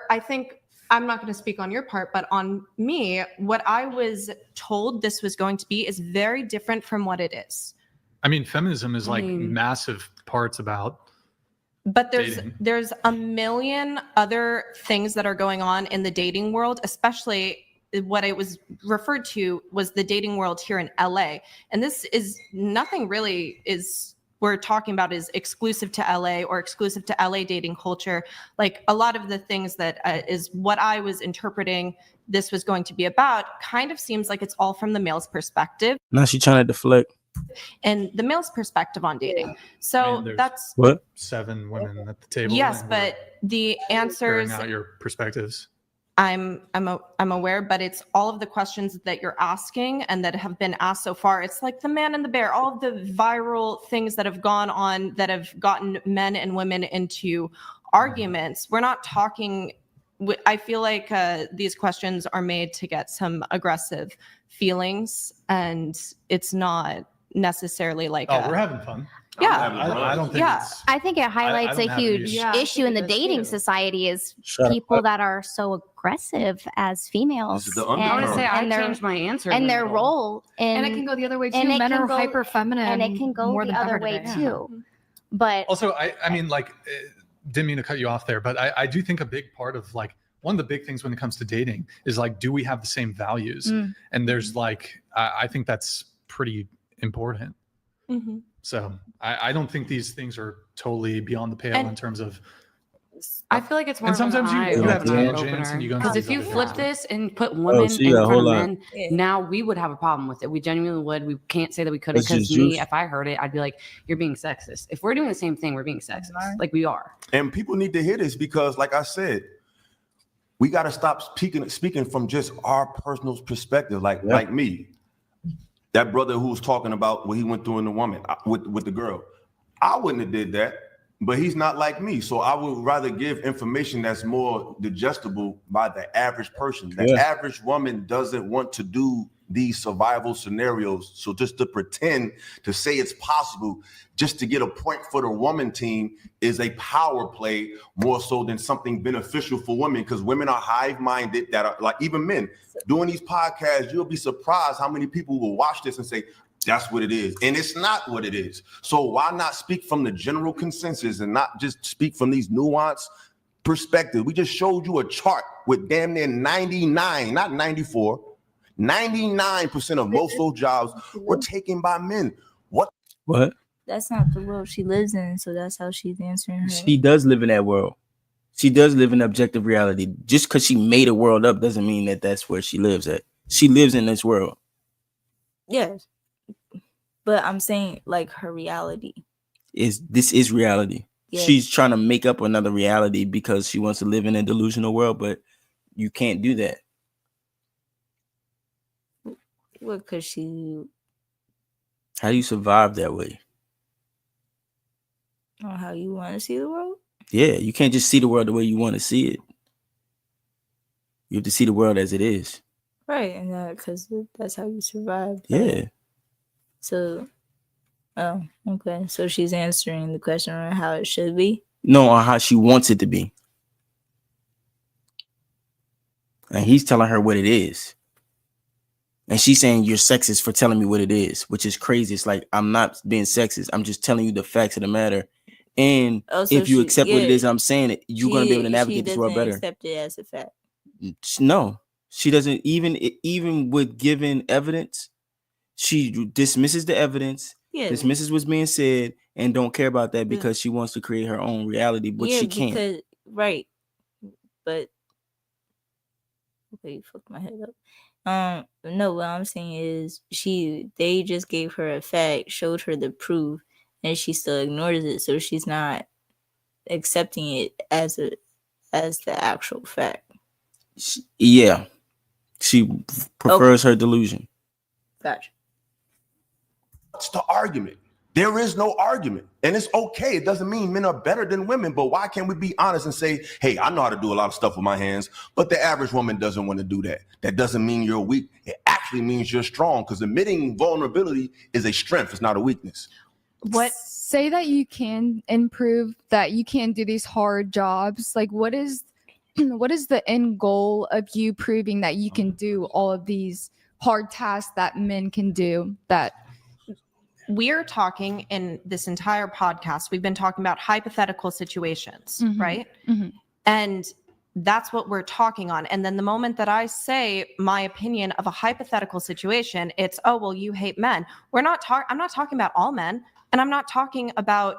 I think, I'm not going to speak on your part, but on me, what I was told this was going to be is very different from what it is. I mean, feminism is like massive parts about. But there's a million other things that are going on in the dating world, especially what it was referred to was the dating world here in LA. And this is nothing really we're talking about is exclusive to LA or exclusive to LA dating culture. Like a lot of the things that is what I was interpreting this was going to be about kind of seems like it's all from the male's perspective. Now she's trying to deflect. and the male's perspective on dating. So there's that's what 7 women at the table. yes, and but the answers figuring out your perspectives. I'm aware, but it's all of the questions that you're asking and that have been asked so far. It's like the man and the bear, all of the viral things that have gone on that have gotten men and women into arguments. We're not talking. I feel like these questions are made to get some aggressive feelings, and it's not necessarily like we're having fun. Yeah, I don't think it's, I think it highlights don't a have an huge issue. issue in the dating society is people that are so aggressive as females. This is the and, I want to say I and their changed my answer. and then. their role in, And it can go the other way too. and it Men can are go- hyper feminine. and it can go more the than other ever way today. too. But also, I mean, like, didn't mean to cut you off there, but I do think a big part of like one of the big things when it comes to dating is like, do we have the same values? And there's like, I think that's pretty important. Mm-hmm. So I don't think these things are totally beyond the pale in terms of. I feel like it's more. And sometimes you have tangents and you go. Because if you flip this and put women in front of men, now we would have a problem with it. We genuinely would. We can't say that we couldn't. Because me, if I heard it, I'd be like, "You're being sexist." If we're doing the same thing, we're being sexist. Like we are. And people need to hear this because, like I said, we got to stop speaking from just our personal perspective. Like me, that brother who was talking about what he went through in the woman with the girl. I wouldn't have did that, but he's not like me. So I would rather give information that's more digestible by the average person. The average woman doesn't want to do these survival scenarios. So just to pretend to say it's possible just to get a point for the woman team is a power play more so than something beneficial for women, because women are hive-minded, that are like, even men doing these podcasts, you'll be surprised how many people will watch this and say, that's what it is. And it's not what it is. So why not speak from the general consensus and not just speak from these nuanced perspectives? We just showed you a chart with damn near 99, not 94, 99% of most of those jobs were taken by men. What? That's not the world she lives in, so that's how she's answering her. She does live in that world. She does live in objective reality. Just because she made a world up doesn't mean that that's where she lives at. She lives in this world. Yes. But I'm saying like her reality. This is reality. Yes. She's trying to make up another reality because she wants to live in a delusional world, but you can't do that. What, because she... How do you survive that way? Or how you want to see the world? Yeah, you can't just see the world the way you want to see it. You have to see the world as it is. Right, and because that's how you survive. Right? Yeah. So, oh, okay. So she's answering the question on how it should be? No, on how she wants it to be. And he's telling her what it is. And she's saying, you're sexist for telling me what it is, which is crazy. It's like, I'm not being sexist. I'm just telling you the facts of the matter. And so if you accept what it is I'm saying, you're going to be able to navigate this world better. She doesn't accept it as a fact. No, she doesn't. Even with given evidence, she dismisses the evidence, dismisses what's being said, and don't care about that because she wants to create her own reality, but she can't. Because, right. But, okay, you fucked my head up. No, what I'm saying is they just gave her a fact, showed her the proof, and she still ignores it, so she's not accepting it as the actual fact. She prefers her delusion. Gotcha. What's the argument? There is no argument, and it's okay. It doesn't mean men are better than women, but why can't we be honest and say, hey, I know how to do a lot of stuff with my hands, but the average woman doesn't want to do that. That doesn't mean you're weak. It actually means you're strong, because admitting vulnerability is a strength. It's not a weakness. Say that you can improve, that you can do these hard jobs. Like, what is the end goal of you proving that you can do all of these hard tasks that men can do? That we're talking in this entire podcast, we've been talking about hypothetical situations, right? Mm-hmm. And that's what we're talking on. And then the moment that I say my opinion of a hypothetical situation, it's, oh, well, you hate men. I'm not talking about all men. And I'm not talking about,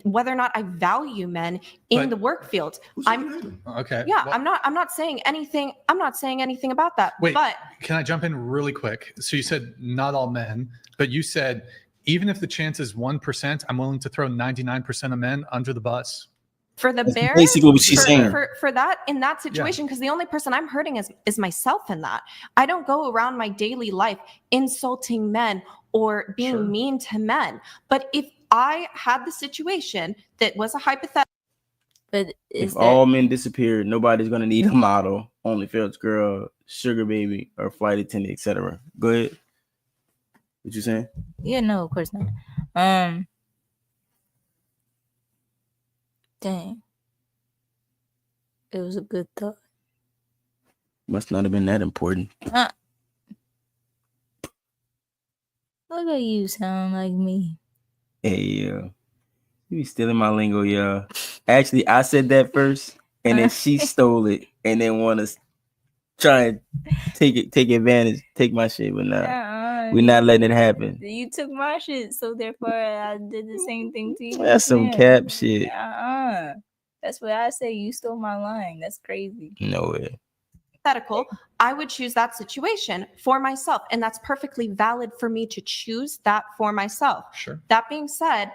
whether or not I value men in the work field. Okay. Yeah, well, I'm not saying anything. I'm not saying anything about that. Wait, but can I jump in really quick? So you said not all men, but you said even if the chance is 1%, I'm willing to throw 99% of men under the bus. For the bear, basically what she's saying. For that, in that situation, because the only person I'm hurting is myself in that. I don't go around my daily life insulting men or being mean to men. But if I had the situation that was a hypothetical. But if all men disappeared, nobody's gonna need a model, OnlyFans girl, sugar baby, or flight attendant, etc. Go ahead. What you saying? Yeah, no, of course not. Dang. It was a good thought. Must not have been that important. Look at you sound like me. Hey, you be stealing my lingo, yeah. Actually, I said that first, and then she stole it, and then want to try and take advantage, take my shit, but nah, we're not letting it happen. You took my shit, so therefore I did the same thing to you. That's some cap shit. That's what I say. You stole my line. That's crazy. No way. Hypothetical, I would choose that situation for myself, and that's perfectly valid for me to choose that for myself. Sure. That being said,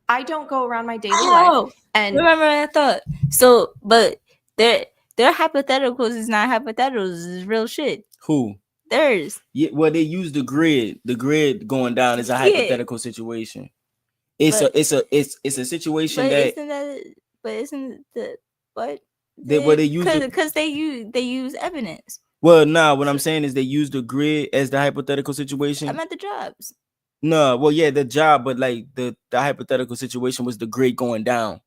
I don't go around my daily life and remember I thought so, but their hypotheticals is not hypotheticals, it's real shit. Who? Theirs. Yeah, well, they use the grid. The grid going down is a hypothetical situation. It's a situation they use because they use evidence. Well, nah, what I'm saying is they use the grid as the hypothetical situation. I'm at the jobs. No, well, yeah, the job, but like the hypothetical situation was the grid going down.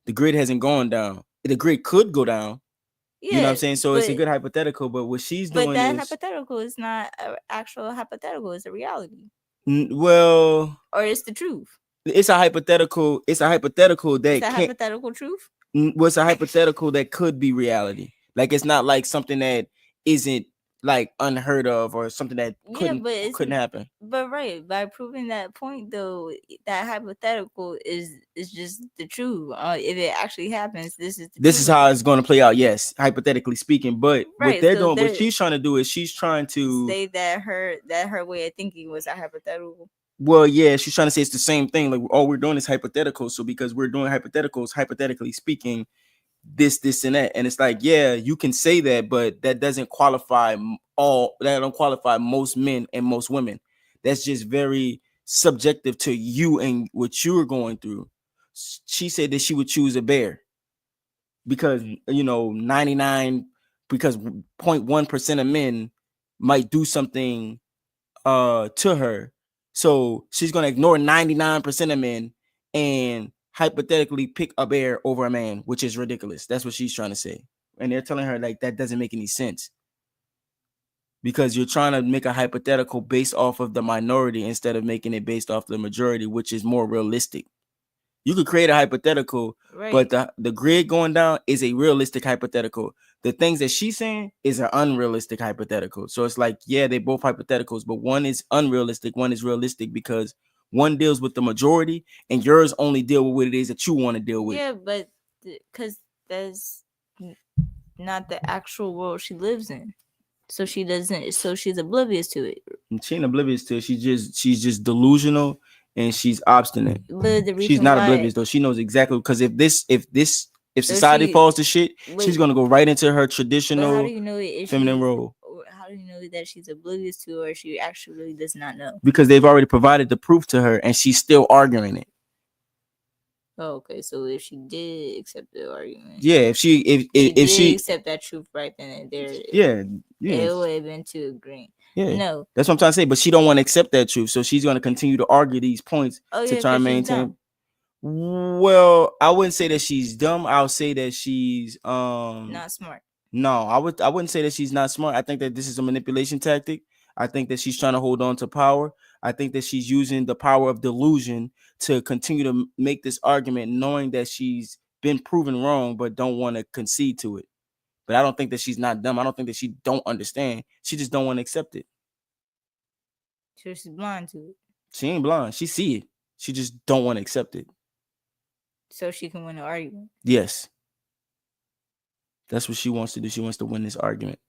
The grid hasn't gone down. The grid could go down. Yeah, you know what I'm saying? So it's a good hypothetical, but what she's doing that hypothetical is not an actual hypothetical, it's a reality. Well, or it's the truth. It's a hypothetical. It's a hypothetical that it's a hypothetical truth. What's a hypothetical that could be reality? Like it's not like something that isn't like unheard of or something that couldn't happen. But right, by proving that point though, that hypothetical is just the truth. If it actually happens, this is how it's going to play out. Yes, hypothetically speaking. But what they're doing, what she's trying to do is she's trying to say that her way of thinking was a hypothetical. Well, yeah, she's trying to say it's the same thing. Like all we're doing is hypothetical. So because we're doing hypotheticals, hypothetically speaking, this, and that, and it's like, yeah, you can say that, but that doesn't qualify don't qualify most men and most women. That's just very subjective to you and what you're going through. She said that she would choose a bear because 0.1% of men might do something to her. So she's gonna ignore 99% of men and hypothetically pick a bear over a man, which is ridiculous. That's what she's trying to say. And they're telling her like that doesn't make any sense. Because you're trying to make a hypothetical based off of the minority instead of making it based off the majority, which is more realistic. You could create a hypothetical, right, but the grid going down is a realistic hypothetical. The things that she's saying is an unrealistic hypothetical. So it's like, yeah, they're both hypotheticals, but one is unrealistic, one is realistic because one deals with the majority and yours only deal with what it is that you want to deal with. Yeah, but because that's not the actual world she lives in. So she doesn't. So she's oblivious to it. She ain't oblivious to it. She's just delusional and she's obstinate. But she's not oblivious though. She knows exactly because if society falls to shit, she's gonna go right into her traditional feminine role. How do you know that she's oblivious to, or she actually really does not know? Because they've already provided the proof to her, and she's still arguing it. Oh, okay, so if she did accept the argument, yeah, if she accept that truth right then and there, yeah, it would have been to agree. Yeah, no, that's what I'm trying to say. But she don't want to accept that truth, so she's going to continue to argue these points to try and maintain. Well, I wouldn't say that she's dumb. I'll say that she's not smart. No, I wouldn't say that she's not smart. I think that this is a manipulation tactic. I think that she's trying to hold on to power. I think that she's using the power of delusion to continue to make this argument, knowing that she's been proven wrong, but don't want to concede to it. But I don't think that she's not dumb. I don't think that she don't understand. She just don't want to accept it. So she's blind to it. She ain't blind. She see it. She just don't want to accept it. So she can win the argument. Yes. That's what she wants to do. She wants to win this argument.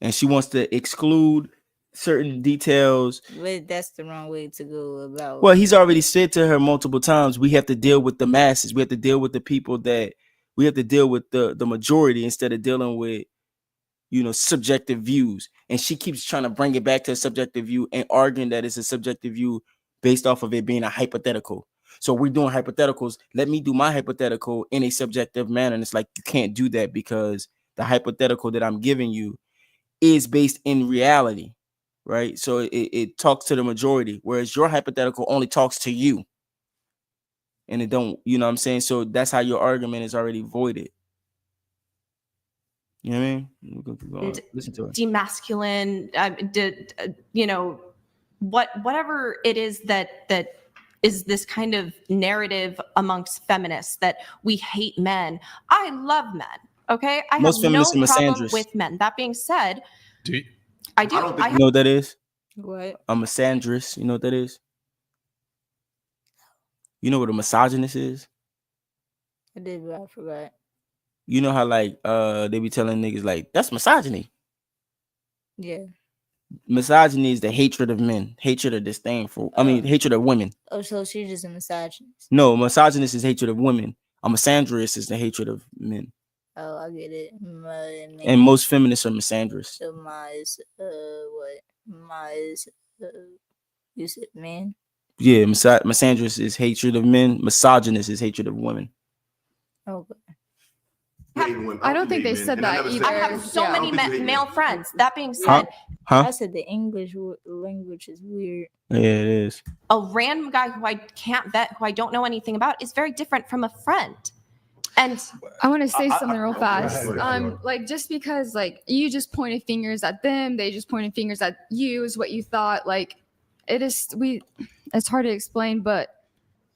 And she wants to exclude certain details. But that's the wrong way to go about. Well, he's already said to her multiple times, we have to deal with the masses. We have to deal with the people that we have to deal with the majority instead of dealing with, subjective views. And she keeps trying to bring it back to a subjective view and arguing that it's a subjective view based off of it being a hypothetical. So we're doing hypotheticals. Let me do my hypothetical in a subjective manner. And it's like, you can't do that because the hypothetical that I'm giving you is based in reality, right? So it talks to the majority, whereas your hypothetical only talks to you. And it don't, you know what I'm saying? So that's how your argument is already voided. You know what I mean? Listen to it. Demasculine, whatever it is that is this kind of narrative amongst feminists that we hate men. I love men. Okay, I Most have no feminists are problem misandrous. with men. That being said, I don't think You know what that is? What? A misandrist. You know what that is? You know what a misogynist is? I did, but I forgot. You know how they be telling niggas like that's misogyny. Yeah. Misogyny is the hatred of men, hatred of disdain for. Hatred of women. Oh, so she's just a misogynist. No, misogynist is hatred of women. A misandrist is the hatred of men. Oh, I get it. And most feminists are misandrists. So you said men? Yeah, misandrist is hatred of men. Misogynist is hatred of women. Okay. I don't think they said that either. I have so many male friends. That being said, I said the English language is weird. Yeah, it is. a random guy who I can't vet, who I don't know anything about, is very different from a friend. And I want to say something real fast. Like just because like you just pointed fingers at them, they just pointed fingers at you is what you thought. Like it's hard to explain, but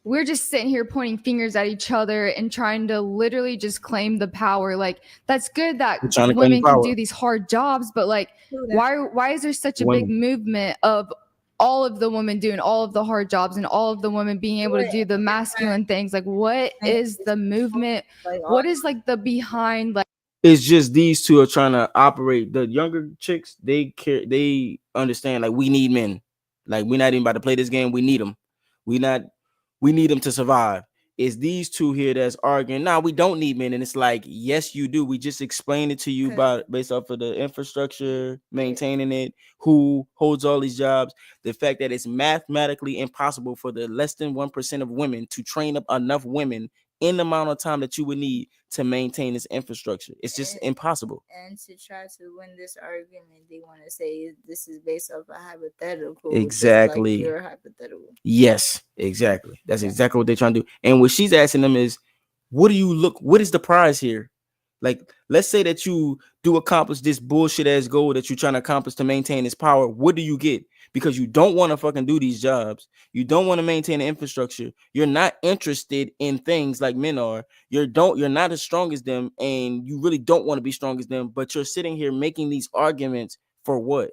we're just sitting here pointing fingers at each other and trying to literally just claim the power. Like that's good that women can do these hard jobs, but like why is there such a big movement of all of the women doing all of the hard jobs and all of the women being able to do the masculine things? Like what is the movement? What is like the behind like? It's just these two are trying to operate. The younger chicks, they understand like we need men. Like we're not even about to play this game. We need them. We need them to survive. It's these two here that's arguing. Nah, we don't need men. And it's like, yes, you do. We just explained it to you based off of the infrastructure, maintaining it, who holds all these jobs, the fact that it's mathematically impossible for the less than 1% of women to train up enough women in the amount of time that you would need to maintain this infrastructure. It's just impossible. And to try to win this argument, they want to say this is based off a hypothetical. Exactly. Like your hypothetical. Yes, exactly. That's exactly what they're trying to do. And what she's asking them is, what is the prize here? Like, let's say that you do accomplish this bullshit ass goal that you're trying to accomplish to maintain this power. What do you get? Because you don't want to fucking do these jobs. You don't want to maintain the infrastructure. You're not interested in things like men are. You're not as strong as them, and you really don't want to be strong as them, but you're sitting here making these arguments for what?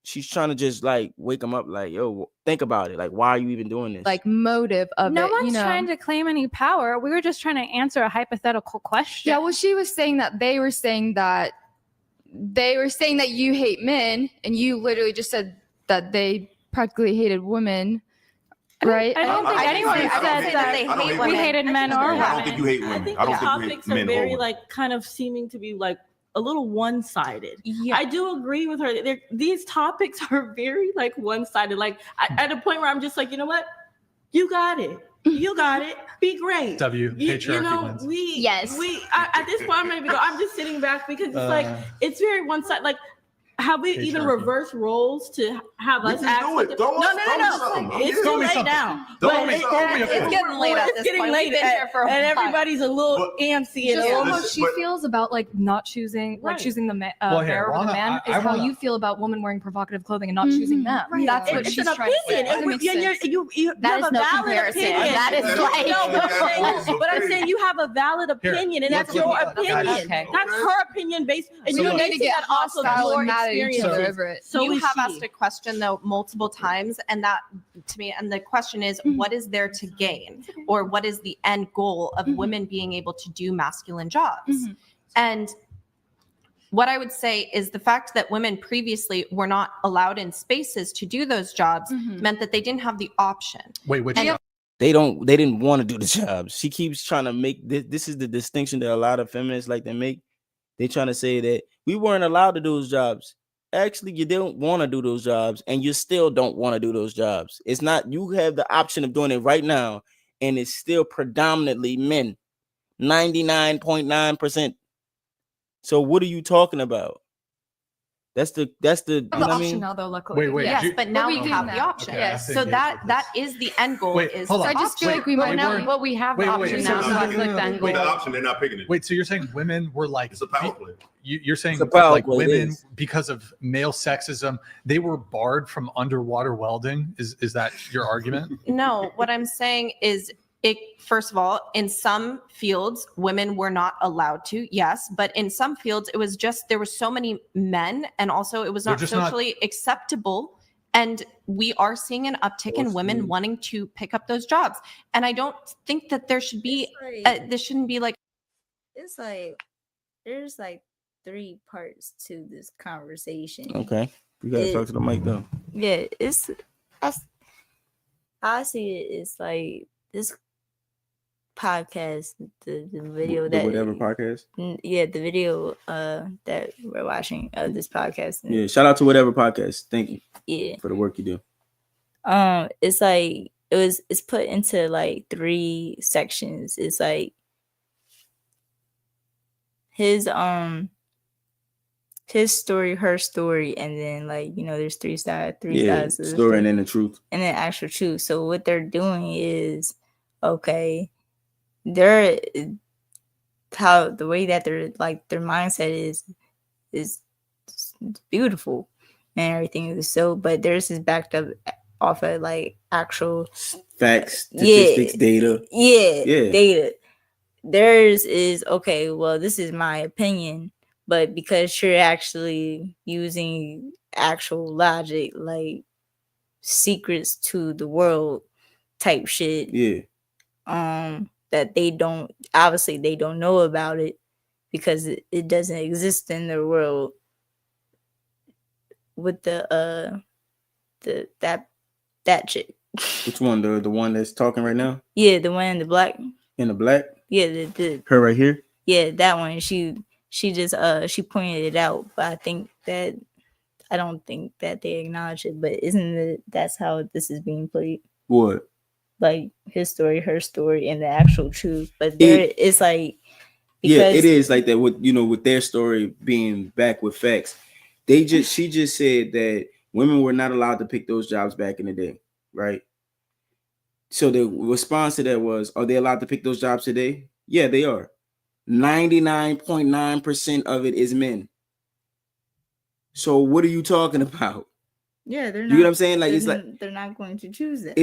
She's trying to just like wake them up, like, yo, think about it. Like, why are you even doing this? Like motive of no it. one's trying to claim any power. We were just trying to answer a hypothetical question. Yeah, well, she was saying that they were saying that you hate men, and you literally just said that they practically hated women, right? I don't think anyone said that they hate women. We hated men or women. I don't think you hate women. I think I the don't think you topics hate are men very or women. like kind of seeming to be like a little one-sided. Yeah. I do agree with her. These topics are very like one-sided. Like at a point where I'm just like, you know what? You got it. You got it. Be great. Patriarchy wins. At this point, I'm not even go. I'm just sitting back because it's like it's very one-sided. Like, have we even reversed roles to have us act? No. It's too late now. It's getting late at this point. Late, We've been here for a and while. everybody's a little antsy. Just how she feels about like not choosing, like choosing the bearer over the man is how you feel about women wearing provocative clothing and not choosing them. Right. That's what it's she's an trying opinion. to say. You That have is a no valid comparison. opinion. That is like But I'm saying you have a valid opinion, and that's your opinion. Okay. That's her opinion based. And We you're don't need to basing get that off of hostile your and mad at each other over it. So you have asked a question though multiple times, and that to me, and the question is, what is there to gain, or what is the end goal of women being able to do masculine jobs? And what I would say is the fact that women previously were not allowed in spaces to do those jobs meant that they didn't have the option. Wait, which And- job? They didn't want to do the jobs. She keeps trying to make this is the distinction that a lot of feminists like to make. They're trying to say that we weren't allowed to do those jobs. Actually, you don't want to do those jobs, and you still don't want to do those jobs. It's not, you have the option of doing it right now, and it's still predominantly men. 99.9%. So what are you talking about? That's the you know what I mean? Now though, luckily. Wait, Yes, you- but now we we do have now. the option. Okay, I think So it's that is the end goal. Wait, is hold on. I just feel Wait, like we But might now, not. but we have the option now. So I feel like the end With the goal. option, they're not picking it. Wait, so you're saying women were like, It's a power play. you're saying It's a power like play, it women, is. because of male sexism, they were barred from underwater welding? Is that your argument? No, what I'm saying is first of all, in some fields, women were not allowed to, yes, but in some fields, it was just, there were so many men, and also it was They're not just not- socially acceptable. And we are seeing an uptick in women wanting to pick up those jobs. And I don't think that there should be, this shouldn't be like, It's like there's like 3 parts to this conversation. Okay. You gotta talk to the mic though. Yeah, I see it. It's like this podcast, the video The that whatever podcast. the video that we're watching of this podcast. Yeah, shout out to whatever podcast. Thank you. Yeah. For the work you do. It's like it's put into like 3 sections. It's like his story, her story, and then like, you know, there's 3 sides of the Story and then the truth. and then actual truth. So what they're doing is, okay, they're how the way that they're like their mindset is beautiful and everything is so, but theirs is backed up off of like actual Facts, statistics, data. Yeah, data. Theirs is, okay, well, this is my opinion, but because you're actually using actual logic, like secrets to the world type shit. Yeah. That they don't know about it because it doesn't exist in their world. With that chick. Which one? The one that's talking right now? Yeah, the one in the black. In the black? Yeah, the her right here. Yeah, that one. She just she pointed it out, but I don't think that they acknowledge it. But that's how this is being played? What? Like his story, her story, and the actual truth. But it's like, because it is like that with their story being back with facts. She just said that women were not allowed to pick those jobs back in the day, right? So the response to that was, are they allowed to pick those jobs today? Yeah, they are. 99.9% of it is men. So what are you talking about? Yeah, they're not. You know what I'm saying? Like it's like they're not going to choose that.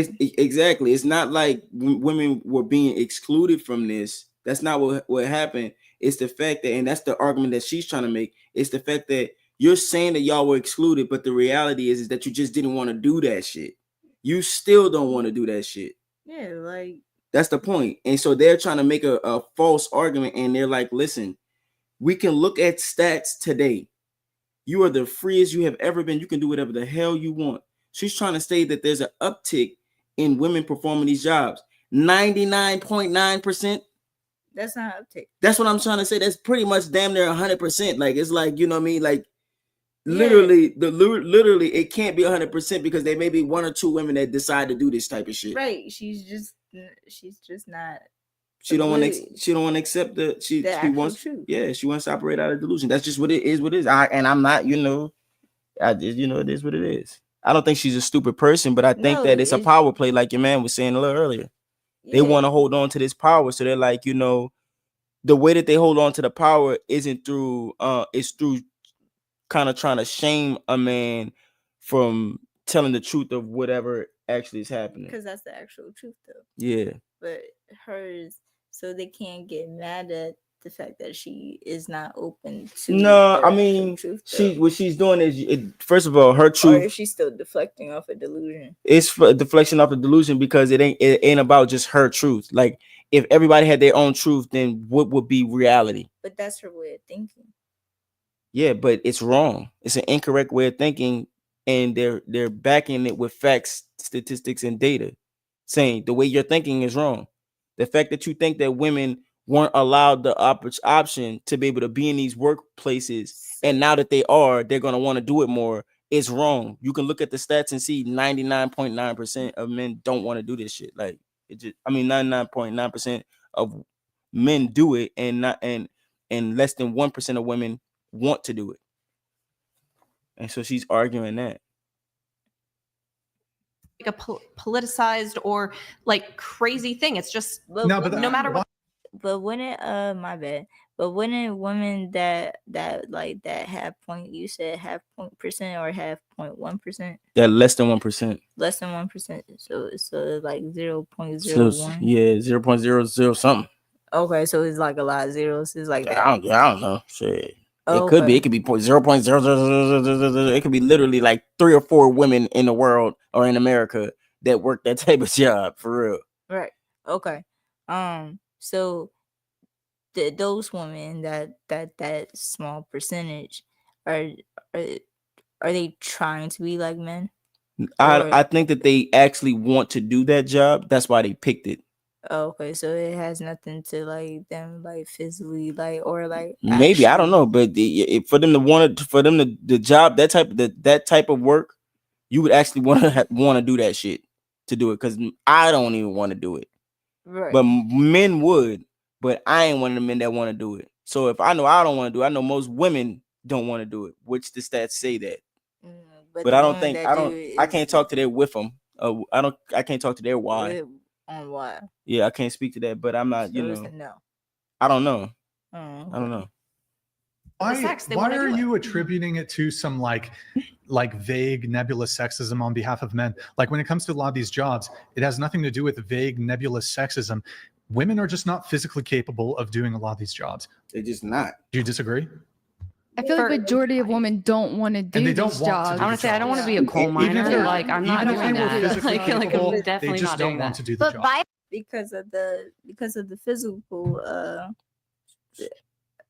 Exactly. It's not like women were being excluded from this. That's not what happened. It's the fact that, and that's the argument that she's trying to make. It's the fact that you're saying that y'all were excluded, but the reality is that you just didn't want to do that shit. You still don't want to do that shit. Yeah, like that's the point. And so they're trying to make a false argument, and they're like, listen, we can look at stats today. You are the freest you have ever been. You can do whatever the hell you want. She's trying to say that there's an uptick in women performing these jobs. 99.9%. That's not uptick. That's what I'm trying to say. That's pretty much damn near 100%. Like it's like, you know what I mean? Like literally, literally, it can't be 100% because there may be 1 or 2 women that decide to do this type of shit. Right. She's just not. She don't want to accept the she wants truth. Yeah, she wants to operate out of delusion. That's just what it is. I'm not, I just, it is what it is. I don't think she's a stupid person, but I think that it's a power play, like your man was saying a little earlier. Yeah. They want to hold on to this power, so they're like, the way that they hold on to the power isn't through it's through kind of trying to shame a man from telling the truth of whatever actually is happening. Because that's the actual truth, though. Yeah. But hers, so they can't get mad at the fact that she is not open to. No, I mean, what she's doing is, first of all, her truth. Or if she's still deflecting off a delusion. It's deflection off a delusion because it ain't about just her truth. Like, if everybody had their own truth, then what would be reality? But that's her way of thinking. Yeah, but it's wrong. It's an incorrect way of thinking, and they're backing it with facts, statistics, and data, saying the way you're thinking is wrong. The fact that you think that women weren't allowed the option to be able to be in these workplaces, and now that they are, they're going to want to do it more, is wrong. You can look at the stats and see 99.9% of men don't want to do this shit. Like, 99.9% of men do it, and less than 1% of women want to do it. And so she's arguing that. Like a politicized or like crazy thing. It's just no matter what. But wouldn't my bad. But wouldn't women that have point, you said half 0.% or half 0.1%? That less than 1%. Less than 1%. So like 0.01. So, yeah, 0.00 something. Okay, so it's like a lot of zeros. It's like that. I don't know. Shit. It could be. It could be 0.000. It could be literally like 3 or 4 women in the world or in America that work that type of job for real. Right. Okay. So those women that small percentage are they trying to be like men? I think that they actually want to do that job. That's why they picked it. Okay, so it has nothing to like them like physically like or like maybe I don't know, but for them to the job that type of work, you would actually want to do that shit to do it, because I don't even want to do it. Right. But men would, but I ain't one of the men that want to do it. So if I know I don't want to do it, I know most women don't want to do it, which the stats say that. But I don't think I can't talk to their with them. I can't talk to their why. On why? Yeah, I can't speak to that, but I'm not, no. I don't know. I don't know. Why are you attributing it to some like vague nebulous sexism on behalf of men? Like, when it comes to a lot of these jobs, it has nothing to do with vague nebulous sexism. Women are just not physically capable of doing a lot of these jobs. They're just not. Do you disagree? I feel like majority of women don't want to do these jobs. I want to say I don't want to be a coal miner. Like, I'm not doing that. Like I'm definitely not doing that. To do the job. Because of the physical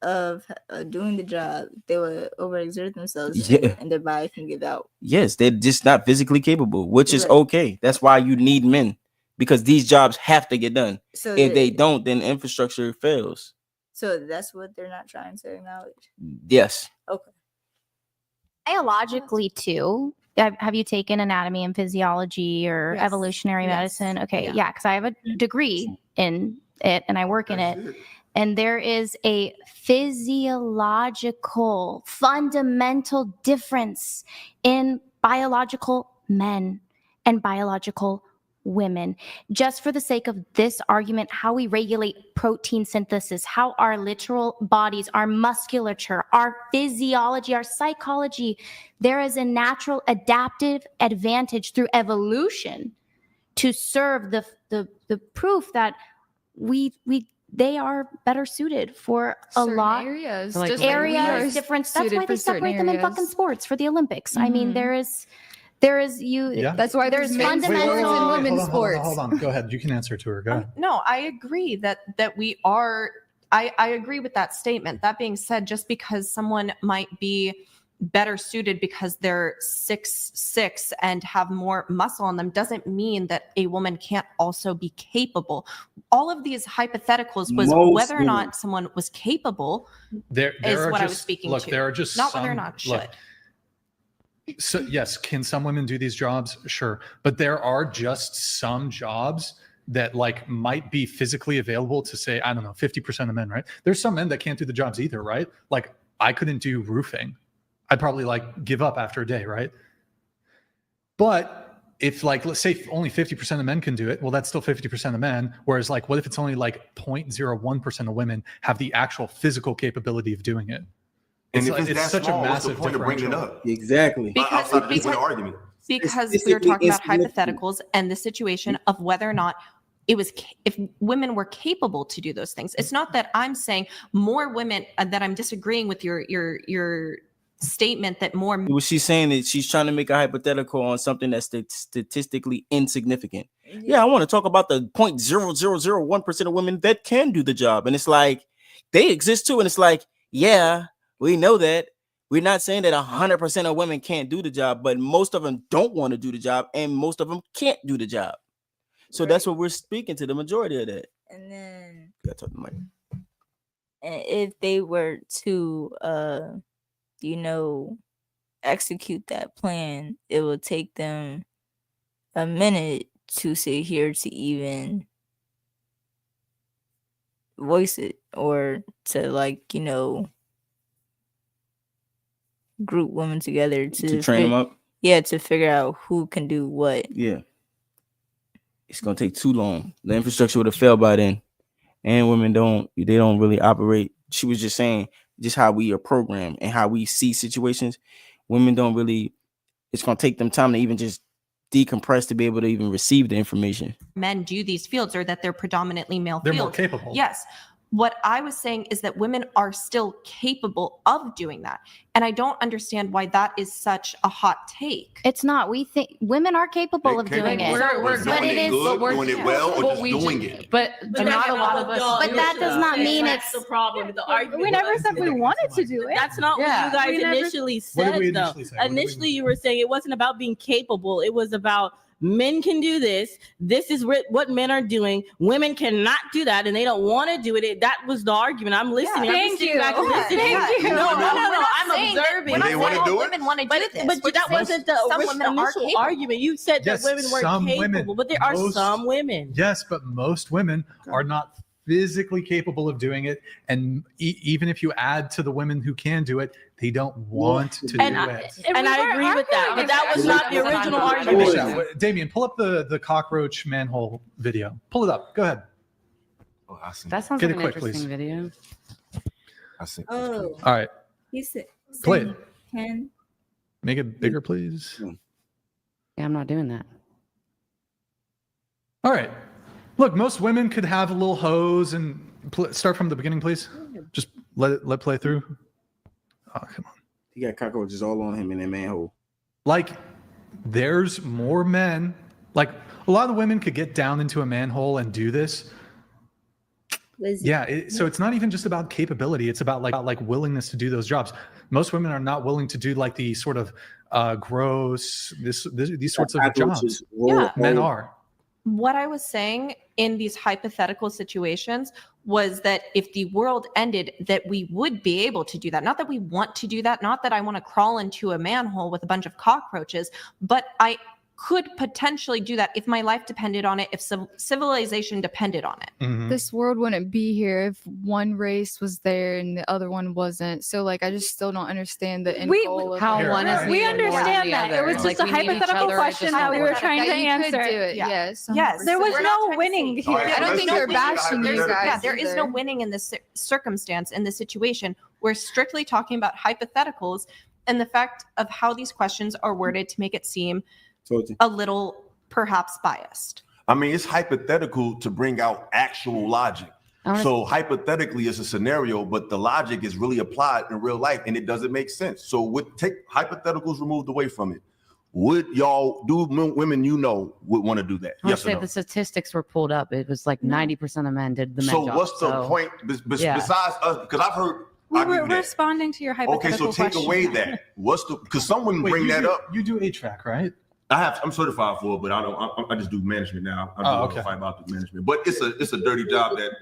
of doing the job, they would overexert themselves. Yeah. And their body can give out. Yes, they're just not physically capable, which is okay. That's why you need men, because these jobs have to get done. So if they don't, then infrastructure fails. So that's what they're not trying to acknowledge? Yes. Okay. Biologically, too. Have you taken anatomy and physiology or evolutionary medicine? Okay, yeah, because I have a degree in it and I work in it. And there is a physiological, fundamental difference in biological men and biological women. Just for the sake of this argument, how we regulate protein synthesis, how our literal bodies, our musculature, our physiology, our psychology, there is a natural adaptive advantage through evolution to serve the proof that they are better suited for certain lot areas. Like areas different. That's why they separate them in fucking sports for the Olympics. I mean, there is you. Yeah. That's why there's fundamental in women's sports. Hold on. Go ahead. You can answer to her. Go ahead. No, I agree that we are. I agree with that statement. That being said, just because someone might be better suited because they're 6'6" and have more muscle on them doesn't mean that a woman can't also be capable. All of these hypotheticals was whether or not someone was capable there is what just, I was speaking look, to. There are just not some, whether or not should. Look, so yes, can some women do these jobs? Sure. But there are just some jobs that like might be physically available to say, I don't know, 50% of men, right? There's some men that can't do the jobs either, right? Like I couldn't do roofing. I'd probably like give up after a day, right? But if like, let's say only 50% of men can do it, well, that's still 50% of men. Whereas like, what if it's only like 0.01% of women have the actual physical capability of doing it? And it's, if it's such small, a massive what's the point of bringing it up? Exactly. Outside of the argument. Because we were talking about hypotheticals and the situation of whether or not if women were capable to do those things. It's not that I'm saying more women, that I'm disagreeing with your statement that more. What she's saying is she's trying to make a hypothetical on something that's statistically insignificant. Yeah, I want to talk about the 0.0001% of women that can do the job. And it's like, they exist too. And it's like, yeah, we know that. We're not saying that 100% of women can't do the job, but most of them don't want to do the job, and most of them can't do the job. So that's what we're speaking to, the majority of that. And then, and if they were to, execute that plan, it will take them a minute to sit here to even voice it, or to group women together to train them up. Yeah, to figure out who can do what. Yeah. It's gonna take too long. The infrastructure would have failed by then, and women don't really operate. She was just saying just how we are programmed and how we see situations. Women don't really. It's gonna take them time to even just decompress to be able to even receive the information. Men do these fields, or that they're predominantly male They're fields. more capable. Yes. What I was saying is that women are still capable of doing that. And I don't understand why that is such a hot take. It's not. We think women are capable of doing it. We're doing it good, doing it well, or just doing it. But not a lot of us. But that does not mean it's the problem. The argument. We never said we wanted to do it. That's not what you guys initially said, though. Initially, you were saying it wasn't about being capable. It was about men can do this. This is what men are doing. Women cannot do that, and they don't want to do it. That was the argument. I'm listening. I'm just sitting back and listening. Thank you. No. I'm observing. They want to do it. Women want to do this. But that wasn't the initial argument. You said that women weren't capable, but there are some women. Yes, but most women are not physically capable of doing it, and even if you add to the women who can do it, they don't want to do it. And I agree with that, but that was not the original argument. Damien, pull up the cockroach manhole video. Pull it up. Go ahead. Oh, I see. That sounds Get like it an quick, interesting please. video. I see. Oh, All right, he said, play it. Can Make it bigger, please. Yeah, I'm not doing that. All right. Look, most women could have a little hose and start from the beginning, please. Just let play through. Oh, come on. He got cockroaches all on him in that manhole. Like, there's more men. Like, a lot of the women could get down into a manhole and do this. Yeah. So it's not even just about capability. It's about like willingness to do those jobs. Most women are not willing to do like the sort of gross, these sorts of jobs. Yeah. Men are. What I was saying in these hypothetical situations was that if the world ended, that we would be able to do that. Not that we want to do that, not that I want to crawl into a manhole with a bunch of cockroaches, but I could potentially do that if my life depended on it, if civilization depended on it. Mm-hmm. This world wouldn't be here if one race was there and the other one wasn't. So like, I just still don't understand the end goal of how one is. We understand that. It was just a hypothetical question that we were trying to answer. Yes. Yes. There was no winning here. I don't think you're bashing you guys. Yeah, there is no winning in this circumstance, in this situation. We're strictly talking about hypotheticals and the fact of how these questions are worded to make it seem a little perhaps biased. I mean, it's hypothetical to bring out actual logic. So hypothetically, it's a scenario, but the logic is really applied in real life, and it doesn't make sense. So take hypotheticals removed away from it. Would y'all women would want to do that? I would say the statistics were pulled up. It was like 90% of men did the men job. So what's the point besides us? Because I've heard. We were responding to your hypothetical question. Okay, so take away that. Because some women bring that up. You do HVAC, right? I'm certified for it, but I just do management now. I do fight about the management. But it's a dirty job that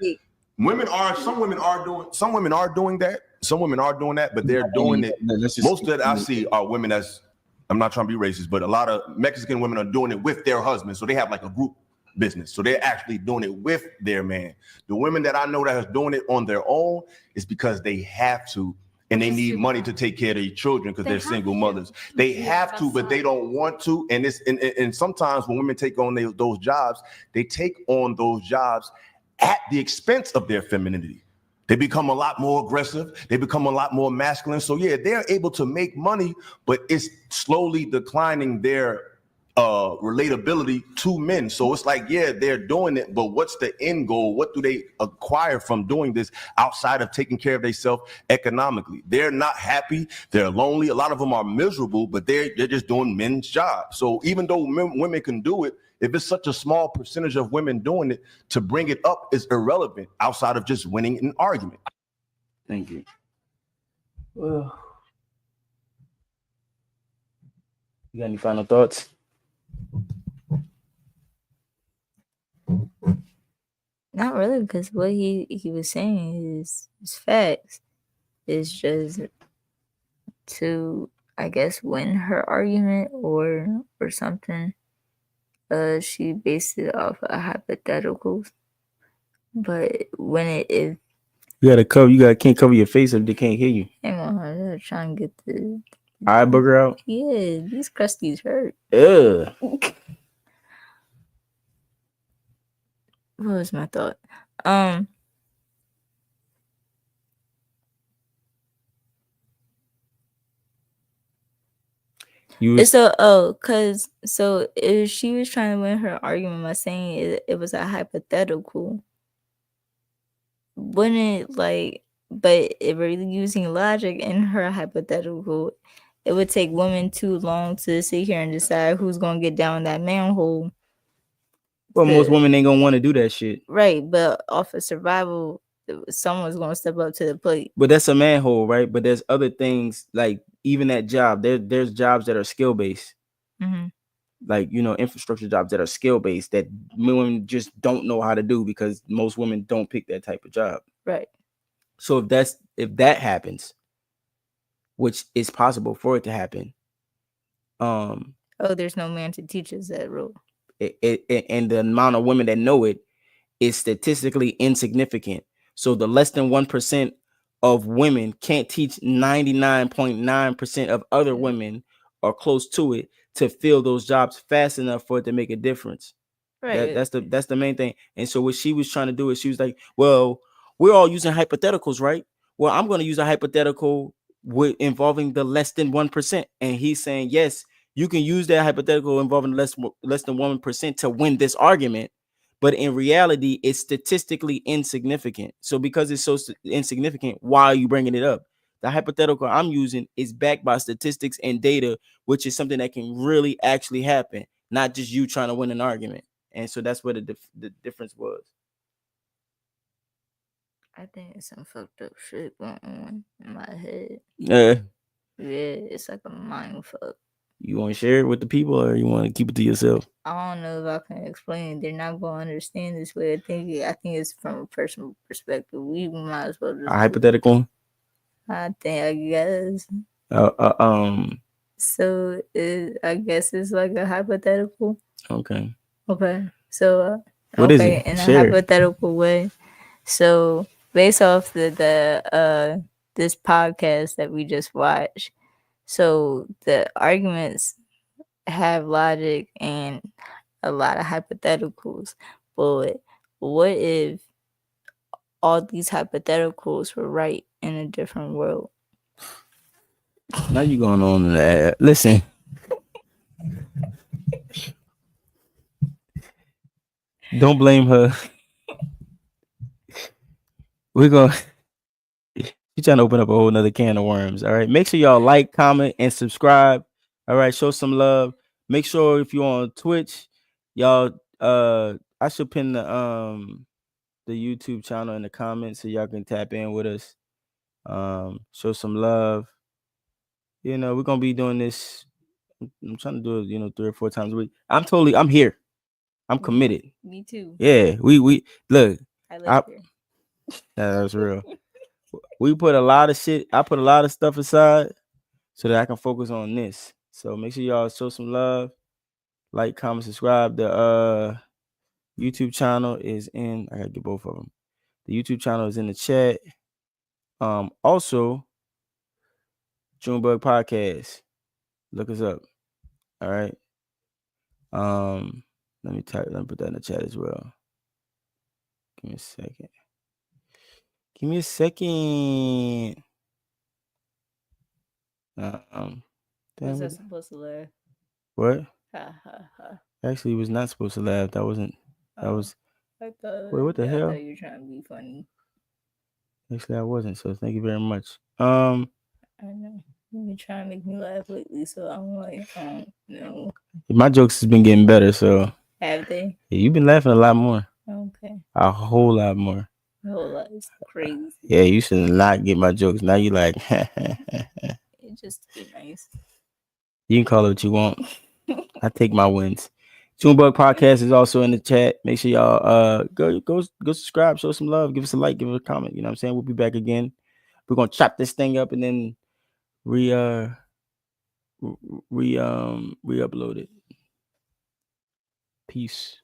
some women are doing that. Some women are doing that, but they're doing it. Most of that I see are women I'm not trying to be racist, but a lot of Mexican women are doing it with their husbands. So they have like a group business. So they're actually doing it with their man. The women that I know that are doing it on their own is because they have to. And they need money to take care of their children because they're single mothers. They have to, but they don't want to. And sometimes when women take on those jobs, they take on those jobs at the expense of their femininity. They become a lot more aggressive. They become a lot more masculine. So yeah, they're able to make money, but it's slowly declining their relatability to men. So it's like, yeah, they're doing it, but what's the end goal? What do they acquire from doing this outside of taking care of themselves economically? They're not happy. They're lonely. A lot of them are miserable, but they're just doing men's jobs. So even though women can do it, if it's such a small percentage of women doing it, to bring it up is irrelevant outside of just winning an argument. Thank you. Well, you got any final thoughts? Not really, because what he was saying is facts. It's just to, I guess, win her argument or something. She based it off of hypotheticals. But when if can't cover your face if they can't hear you. Hang on, I'm trying to get the eye booger out. Yeah, these crusties hurt. Ugh. What was my thought? So if she was trying to win her argument by saying it was a hypothetical, wouldn't but if we're using logic in her hypothetical, it would take women too long to sit here and decide who's gonna get down that manhole. Well, most women ain't gonna want to do that shit. Right, but off of survival, someone's gonna step up to the plate. But that's a manhole, right? But there's other things, like even that job. There's jobs that are skill based, like infrastructure jobs that are skill based that women just don't know how to do because most women don't pick that type of job. Right. So if that happens, which is possible for it to happen, there's no man to teach us that rule. And the amount of women that know it is statistically insignificant. So the less than 1% of women can't teach 99.9% of other women or close to it to fill those jobs fast enough for it to make a difference. Right. That's the main thing. And so what she was trying to do is she was like, well, we're all using hypotheticals, right? Well, I'm going to use a hypothetical involving the less than 1%. And he's saying, yes, you can use that hypothetical involving less than 1% to win this argument. But in reality, it's statistically insignificant. So because it's so insignificant, why are you bringing it up? The hypothetical I'm using is backed by statistics and data, which is something that can really actually happen, not just you trying to win an argument. And so that's where the difference was. I think it's some fucked up shit going on in my head. Yeah, it's like a mind fuck. You want to share it with the people or you want to keep it to yourself? I don't know if I can explain. They're not going to understand this way. I think it's from a personal perspective. We might as well just a hypothetical. I guess. So I guess it's like a hypothetical. Okay. So what is it? In a hypothetical way. So based off the this podcast that we just watched, so the arguments have logic and a lot of hypotheticals. But what if all these hypotheticals were right in a different world? Now you going on that. Listen. Don't blame her. We're going You're trying to open up a whole nother can of worms. All right. Make sure y'all like, comment, and subscribe. All right. Show some love. Make sure if you're on Twitch, y'all I should pin the YouTube channel in the comments so y'all can tap in with us. Show some love. We're gonna be doing this. I'm trying to do it, 3 or 4 times a week. I'm here. I'm committed. Me too. Yeah, we look. I live here. That's real. We put a lot of shit. I put a lot of stuff aside so that I can focus on this. So make sure y'all show some love, like, comment, subscribe. The YouTube channel is in. I gotta get both of them. The YouTube channel is in the chat. Also, Junebug Podcast. Look us up. All right. Let me put that in the chat as well. Give me a second. What's that supposed to learn? What? Actually, was not supposed to laugh. That wasn't. That was. I thought, wait, what the hell? I thought you were trying to be funny. Actually, I wasn't. So thank you very much. I know you're trying to make me laugh lately, so I'm like, no. My jokes has been getting better. So have they? Yeah, you've been laughing a lot more. Okay. A whole lot more. A whole lot. It's crazy. Yeah, you should not get my jokes. Now you like. It just be nice. You can call it what you want. I take my wins. Junebug Podcast is also in the chat. Make sure y'all go subscribe, show some love, give us a like, give us a comment. You know what I'm saying? We'll be back again. We're gonna chop this thing up and then re-upload it. Peace.